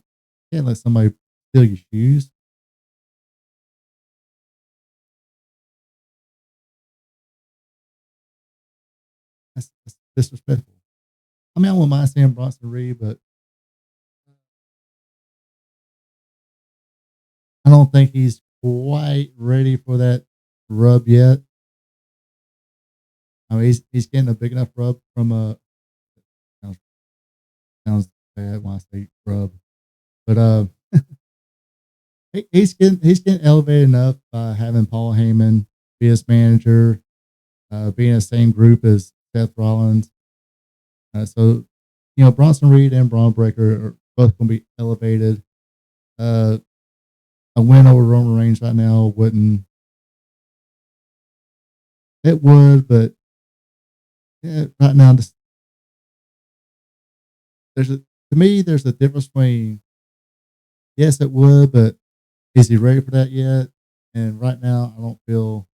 Speaker 8: let somebody steal your shoes. That's disrespectful. I mean, I wouldn't mind seeing Bronson Reed, but I don't think he's quite ready for that rub yet. I mean, he's getting a big enough rub from a sounds bad when I say rub, but he's getting elevated enough by having Paul Heyman be his manager, being in the same group as Seth Rollins. So Bronson Reed and Braun Breaker are both going to be elevated. A win over Roman Reigns right now wouldn't. It would, but yeah, right now To me, there's a difference between yes, it would, but is he ready for that yet? And right now, I don't feel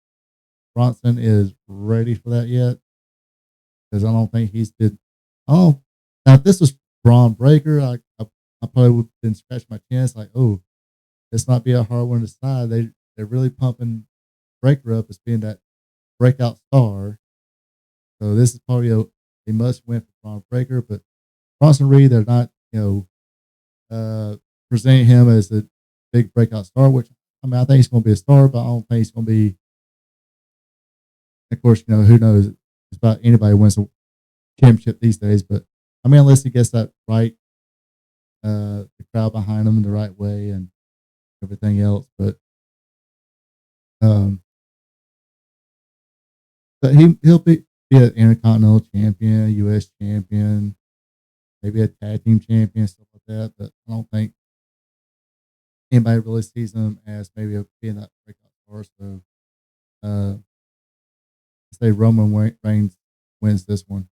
Speaker 8: Bronson is ready for that yet because I don't think he's did. Oh, now if this was Braun Breaker, I probably would have been scratching my chin. It's like, oh, this might be a hard one to decide. They're really pumping Breaker up as being that breakout star. So this is probably a must win for Braun Breaker. But Bronson Reed, they're not presenting him as a big breakout star. Which I mean, I think he's going to be a star, but I don't think he's going to be. Of course, who knows? It's about anybody wins a championship these days. But I mean, unless he gets that right, the crowd behind him in the right way and everything else. Um, but he'll be an intercontinental champion, U.S. champion, maybe a tag team champion, stuff like that. But I don't think anybody really sees him as maybe being that breakout star. So, I say Roman Reigns wins this one.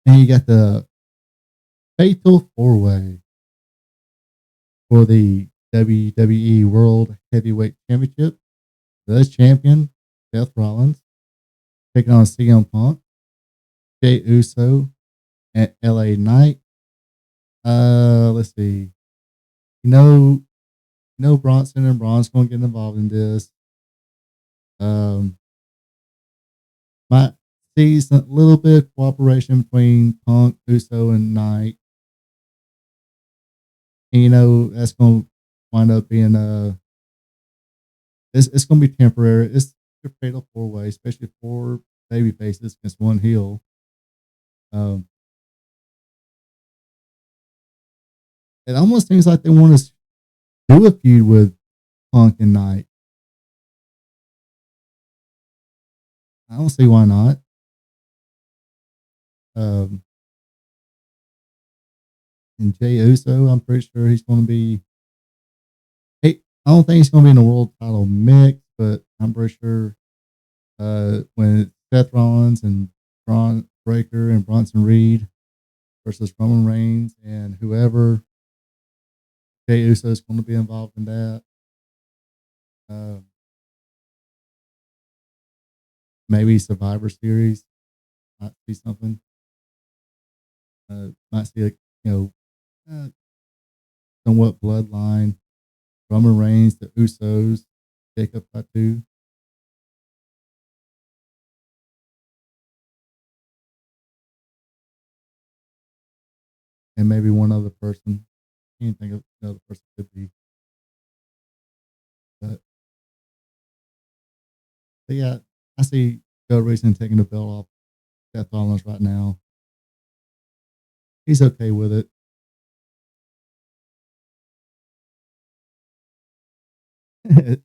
Speaker 8: And you got the Fatal 4-Way for the WWE World Heavyweight Championship. The champion, Seth Rollins, taking on CM Punk, Jey Uso, and LA Knight. Let's see. Bronson and Braun's going to get involved in this. Might see a little bit of cooperation between Punk, Uso, and Knight. And that's going to wind up being it's going to be temporary. It's a fatal 4-way, especially 4 baby faces against 1 heel. It almost seems like they want to do a feud with Punk and Knight. I don't see why not. And Jey Uso, I'm pretty sure he's going to be. Hey, I don't think he's going to be in the world title mix, but I'm pretty sure when it's Seth Rollins and Braun Breaker and Bronson Reed versus Roman Reigns and whoever, Jey Uso is going to be involved in that. Maybe Survivor Series. Might see something. Might see somewhat bloodline. Roman Reigns, the Usos, Jacob Fatu. And maybe one other person. I can't think of another person could be. But yeah, I see Joe Reason taking the belt off Seth Rollins right now. He's okay with it.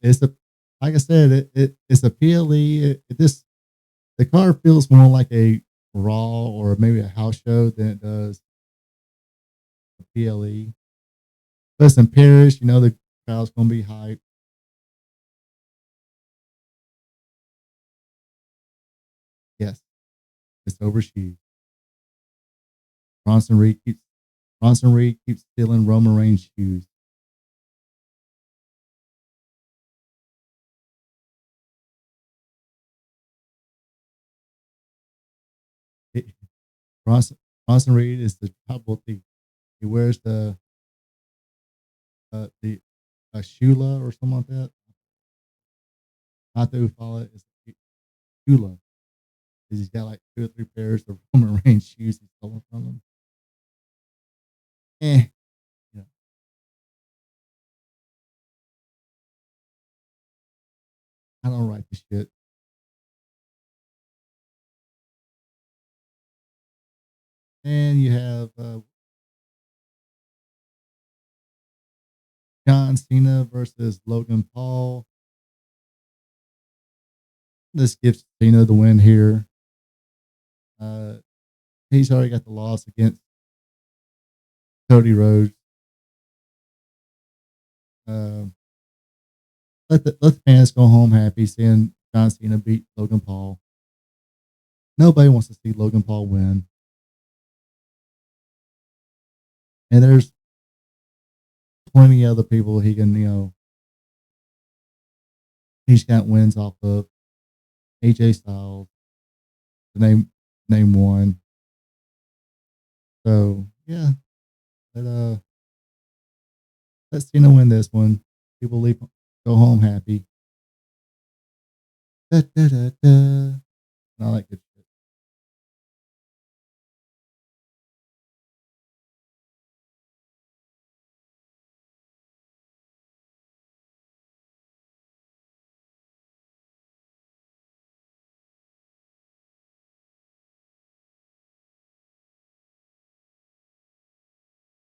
Speaker 8: It's a like I said, it's a PLE. The card feels more like a Raw or maybe a house show than it does a PLE. But it's in Paris, the crowd's gonna be hyped. Yes, it's overshoes. Bronson Reed keeps stealing Roman Reigns' shoes. It- Bronson Bronson Reed is the trouble thief. He wears the Shula or something like that. Not the Ufala, it's Shula. He's got like 2 or 3 pairs of Roman Reigns shoes he's stolen from him. Eh, yeah. I don't write this shit. And you have John Cena versus Logan Paul. This gives Cena the win here. He's already got the loss against Cody Rhodes. Uh, let the fans go home happy seeing John Cena beat Logan Paul. Nobody wants to see Logan Paul win. And there's plenty other people he can, he's got wins off of. AJ Styles, to name one. So yeah, let let Cena win this one. People go home happy. Da, da, da, da. And all that good shit.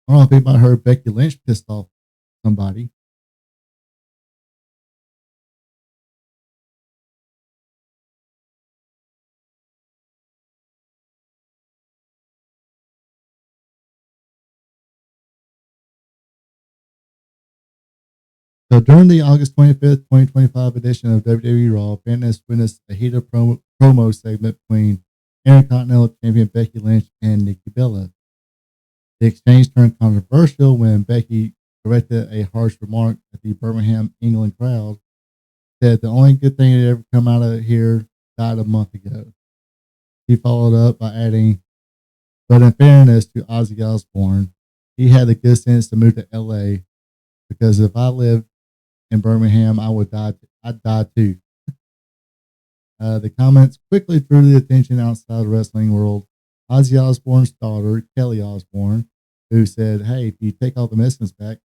Speaker 8: I don't know if anybody heard Becky Lynch pissed off somebody. So during the August 25th, 2025 edition of WWE Raw, fans witnessed a heated promo segment between Intercontinental Champion Becky Lynch and Nikki Bella. The exchange turned controversial when Becky directed a harsh remark at the Birmingham, England crowd, said the only good thing that ever come out of here died a month ago. He followed up by adding, but in fairness to Ozzy Osbourne, he had the good sense to move to LA because if I lived in Birmingham, I'd die too. The comments quickly drew the attention outside the wrestling world. Ozzy Osbourne's daughter, Kelly Osbourne, who said, hey, if you take all the Mexicans back,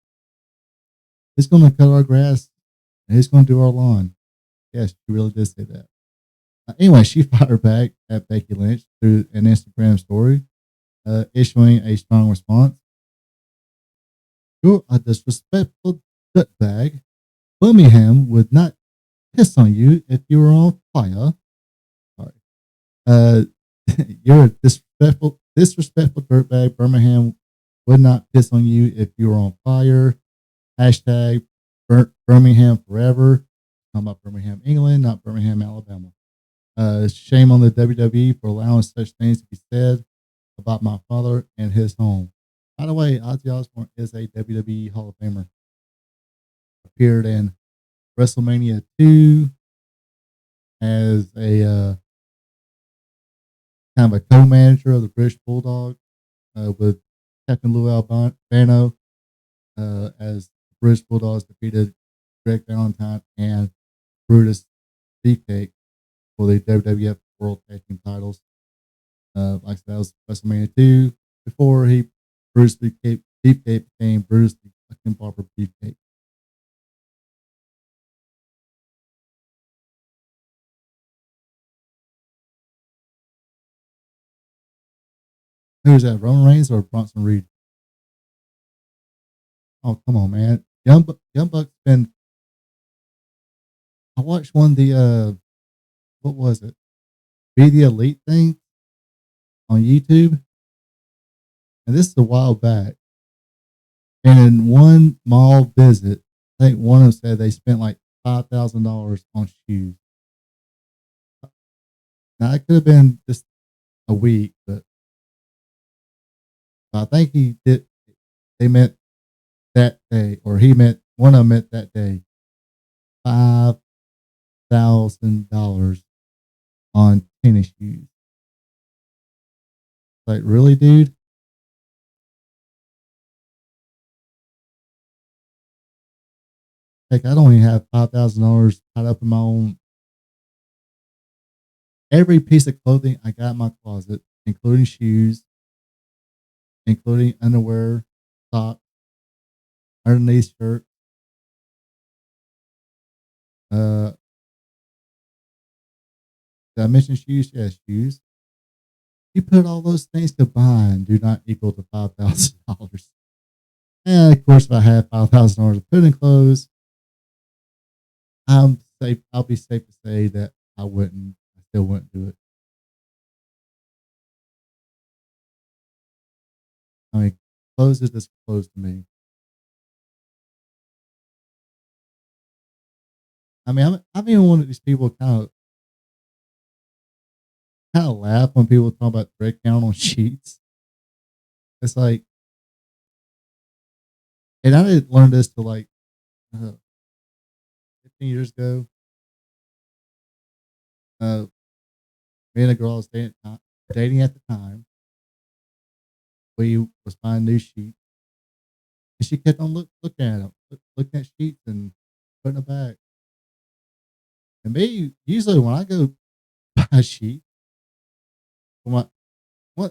Speaker 8: he's going to cut our grass and he's going to do our lawn. Yes, she really did say that. Anyway, she fired back at Becky Lynch through an Instagram story, issuing a strong response. You're a disrespectful dirtbag. Birmingham would not piss on you if you were on fire. Sorry. You're a disrespectful dirtbag. Birmingham would not piss on you if you were on fire. Hashtag Birmingham forever. Talking about Birmingham, England, not Birmingham, Alabama. Shame on the WWE for allowing such things to be said about my father and his home. By the way, Ozzy Osbourne is a WWE Hall of Famer. Appeared in WrestleMania 2 as a kind of a co-manager of the British Bulldog with Captain Lou Albano as the British Bulldogs defeated Greg Valentine and Brutus Beefcake for the WWF World Tag Team titles. Like I said, that was WrestleMania 2 before Brutus Beefcake became Brutus the fucking Barber Beefcake. Who's that? Roman Reigns or Bronson Reed? Oh, come on, man. Young Buck's been. I watched one of the what was it? Be the Elite thing on YouTube, and this is a while back. And in one mall visit, I think one of them said they spent like $5,000 on shoes. Now it could have been just a week, but I think he did. They meant that day, or he meant one of them meant that day. $5,000 on tennis shoes. Like, really, dude? Heck, I don't even have $5,000 tied up in my own. Every piece of clothing I got in my closet, including shoes, including underwear, socks, underneath shirt. Did I mention shoes? Yes, shoes. You put all those things combined do not equal to $5,000. And of course, if I had $5,000 to put in clothes, I'm safe. I'll be safe to say that I still wouldn't do it. I mean, clothes is just clothes to me. I mean, I'm even one of these people kind kind of laugh when people talk about thread count on sheets. It's like, and I didn't learn this till like 15 years ago. Me and a girl I was dating at the time, we was buying new sheets, and she kept on looking at them, looking at sheets and putting them back. And me, usually when I go buy a sheet, well,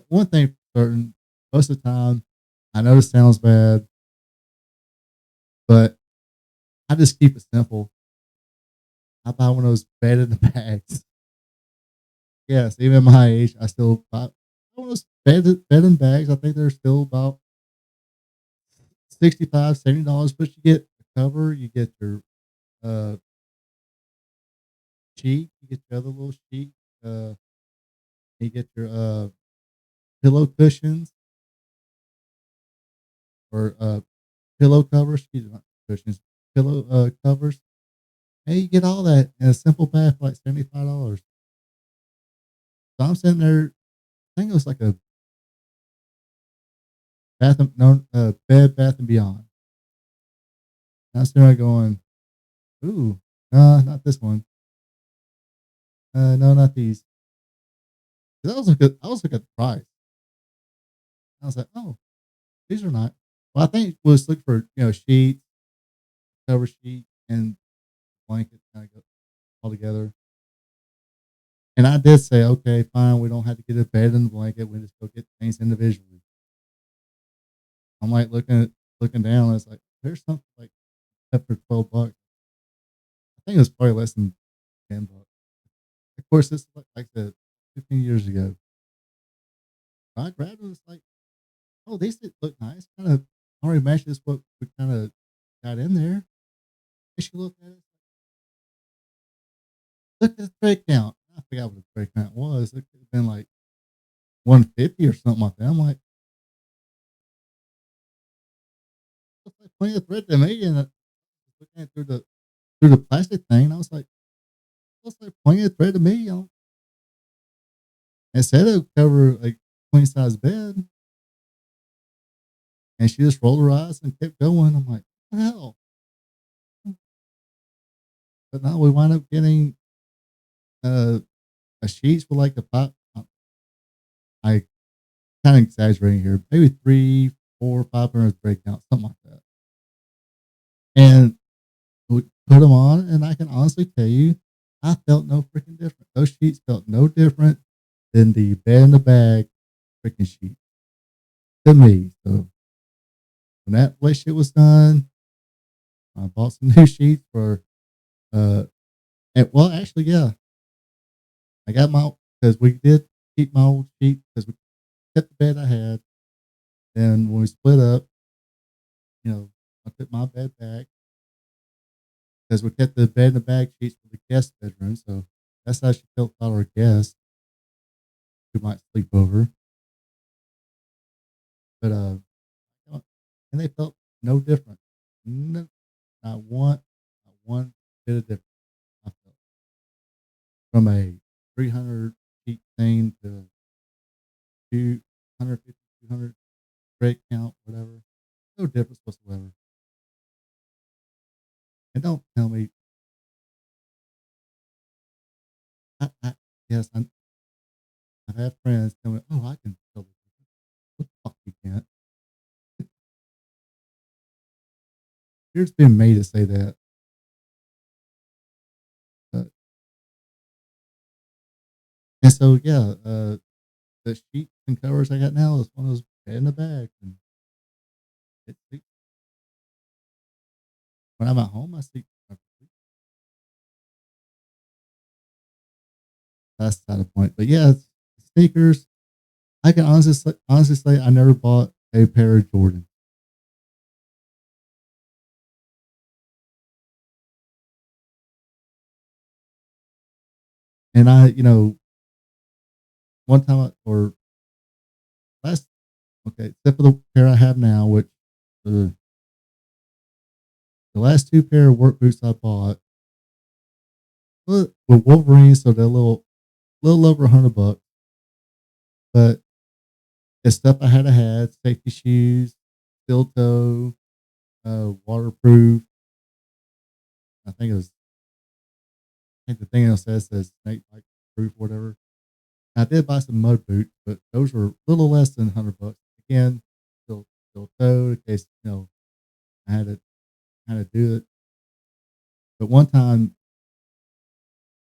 Speaker 8: one thing for certain, most of the time, I know this sounds bad, but I just keep it simple. I buy one of those bed in the bags. Yes, even at my age, I still buy one of those bed in bags. I think they're still about $65, $70, but you get the cover, you get your uh sheet, you get your other little sheet, you get your pillow cushions or pillow covers, excuse me, not cushions, pillow covers. Hey, you get all that in a simple bag for like $75. So I'm sitting there, I think it was like a Bed Bath and Beyond. And I'm sitting there going, ooh, not this one. No, not these. 'Cause I was looking at the price. I was like, oh, these are not. Well, I think we'll just look for sheets, cover sheet, and blanket kind of go all together. And I did say, okay, fine, we don't have to get a bed and a blanket. We just go get things individually. I'm like looking down. And it's like there's something like up for $12. I think it was probably less than $10. Of course, this is like I said, 15 years ago. I grabbed it. It's like, oh, these look nice. Kind of already matches what we kind of got in there. And she looked at it. Look at the thread count. I forgot what the thread count was. It could have been like 150 or something like that. I'm like, looks like plenty of thread to me. And I was looking at it through the plastic thing. And I was like, looks like plenty of thread to me. And said it would cover like queen size bed. And she just rolled her eyes and kept going. I'm like, what the hell? But now we wind up getting uh, a sheets for like a five. I kind of exaggerating here, maybe 3, 4, 500 breakdown, something like that. And we put them on, and I can honestly tell you, I felt no freaking different. Those sheets felt no different than the bed in the bag freaking sheet to me. So when that relationship was done, I bought some new sheets for, well, actually, yeah, I got because we did keep my old sheet because we kept the bed I had. And when we split up, I took my bed back because we kept the bed in the bag sheets for the guest bedroom. So that's how she felt about our guests who might sleep over. But and they felt no different. No, not one bit of difference. I felt from a 300 sheet thing to 250, 200 break count, whatever. No difference whatsoever. And don't tell me, I yes, I've had friends tell me, oh, I can tell the difference. What the fuck you can't? Here's been made to say that. Uh, and so, yeah, the sheets and covers I got now is one of those bed in the bag. And when I'm at home, I sleep comfortably. That's not the point. But yeah, sneakers. I can honestly say I never bought a pair of Jordan. And one time or last, okay, except for the pair I have now, which the last two pair of work boots I bought were Wolverines, so they're a little over $100. but it's stuff I had to have: safety shoes, steel toe, waterproof. I think it was. I think the thing else says snake bite proof, whatever. I did buy some mud boots, but those were a little less than $100. Again, steel toe in case I had to do it. But one time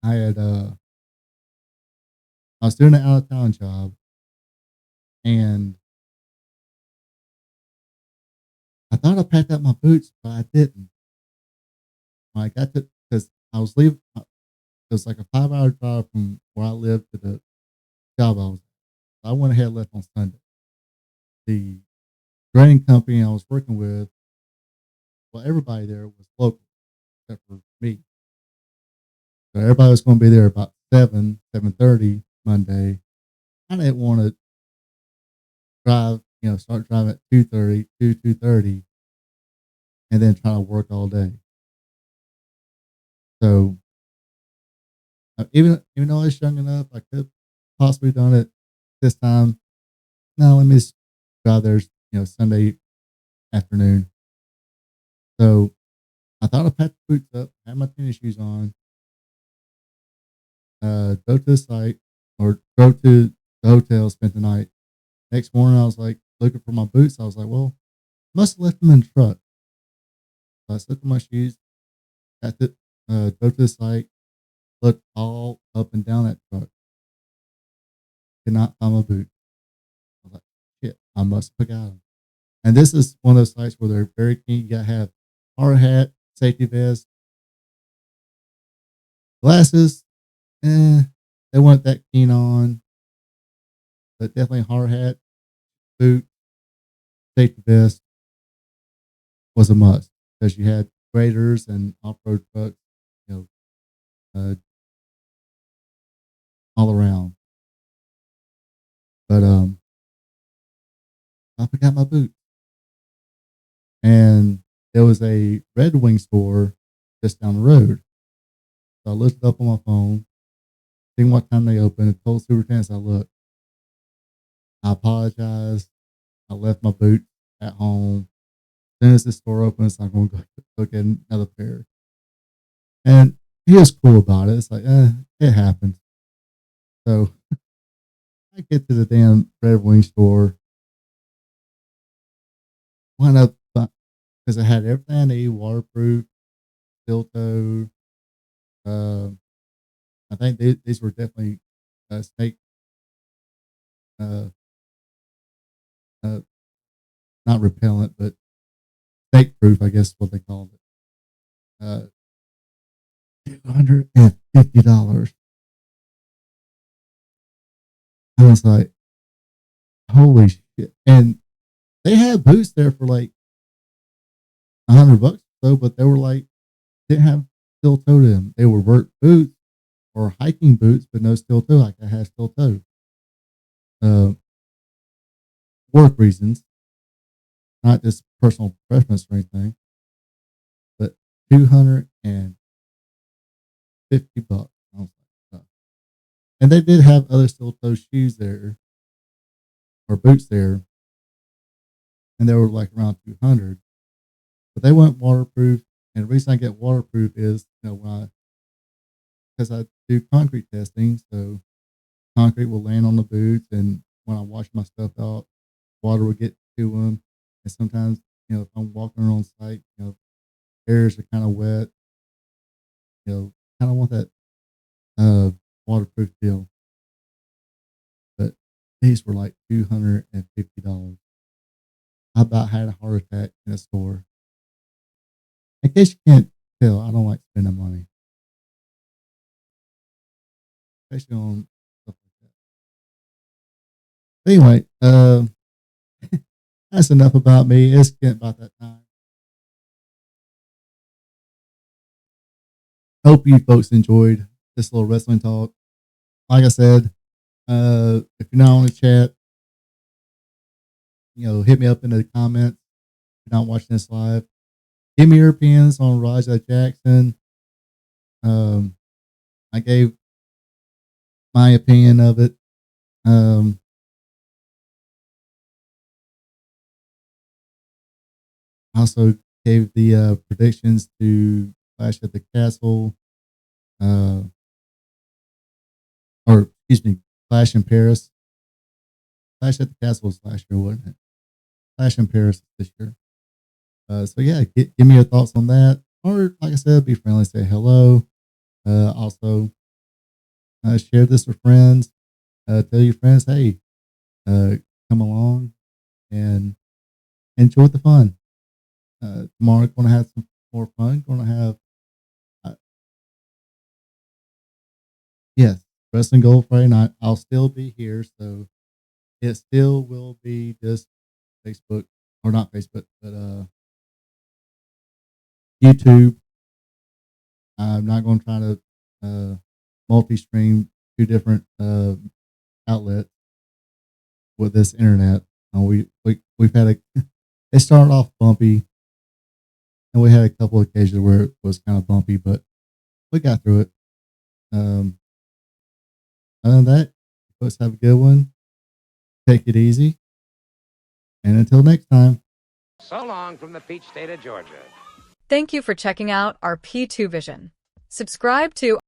Speaker 8: I had I was doing an out of town job, and I thought I packed up my boots, but I didn't. When I got to because I was leaving. It was like a 5 hour drive from where I lived to the job I was at. I went ahead and left on Sunday. The grading company I was working with, well, everybody there was local except for me. So everybody was going to be there about 7:30 Monday. I didn't want to drive, start driving at 2:30, and then try to work all day. So even though I was young enough, I could possibly done it this time. No, let me just drive there, Sunday afternoon. So I thought I packed the boots up, had my tennis shoes on, go to the site or go to the hotel, spent the night. Next morning, I was like looking for my boots. I was like, well, must have left them in the truck. So I slipped on my shoes, got to go to the site, looked all up and down that truck, could not find my boots. I was like, shit, I must have forgot them. And this is one of those sites where they're very keen. You gotta have hard hat, safety vest, glasses. They weren't that keen on, but definitely hard hat, boot, safety vest was a must because you had graders and off-road trucks, all around. But I forgot my boots, and there was a Red Wing store just down the road. So I looked it up on my phone, seeing what time they opened, and told superintendent, look, I apologize. I left my boots at home. As soon as the store opens, I'm going to go get another pair. And he was cool about it. It's like, it happens. So I get to the damn Red Wing store, wound up because it had everything I need: waterproof, steel toe. I think these were definitely snake, uh, not repellent, but snake proof, I guess is what they called it. $250. I was like, holy shit. And they had boots there for like $100 or so, but they were like, didn't have steel toe to them. They were work boots or hiking boots, but no steel toe. Like I had steel toe. Work reasons, not just personal preference or anything, but $250. I was like, oh. And they did have other steel toe shoes there or boots there, and they were like around 200, but they weren't waterproof. And the reason I get waterproof is, because I do concrete testing, so concrete will land on the boots, and when I wash my stuff out, water will get to them. And sometimes, if I'm walking around site, areas are kind of wet, kind of want that waterproof deal. But these were like $250. I about had a heart attack in a store. In case you can't tell, I don't like spending money, especially on stuff like that. Anyway, that's enough about me. It's getting about that time. Hope you folks enjoyed this little wrestling talk. Like I said, if you're not on the chat, hit me up in the comments. If you're not watching this live, give me your opinions on Raja Jackson. I gave my opinion of it. also gave the predictions to Clash at the Castle, or excuse me, Clash in Paris. Clash at the Castle was last year, wasn't it? Clash in Paris this year. So yeah, give me your thoughts on that, or like I said, be friendly, say hello. Also, share this with friends. Tell your friends, hey, come along and enjoy the fun. Tomorrow, going to have some more fun. Going to have, yes, Wrestling Gold Friday night. I'll still be here, so it still will be just Facebook, or not Facebook, but YouTube. I'm not going to try to multi-stream two different outlets with this internet. We've had it started off bumpy, and we had a couple of occasions where it was kind of bumpy, but we got through it. Other than that, folks have a good one. Take it easy, and until next time.
Speaker 3: So long from the peach state of Georgia.
Speaker 11: Thank you for checking out our P2 Vision. Subscribe to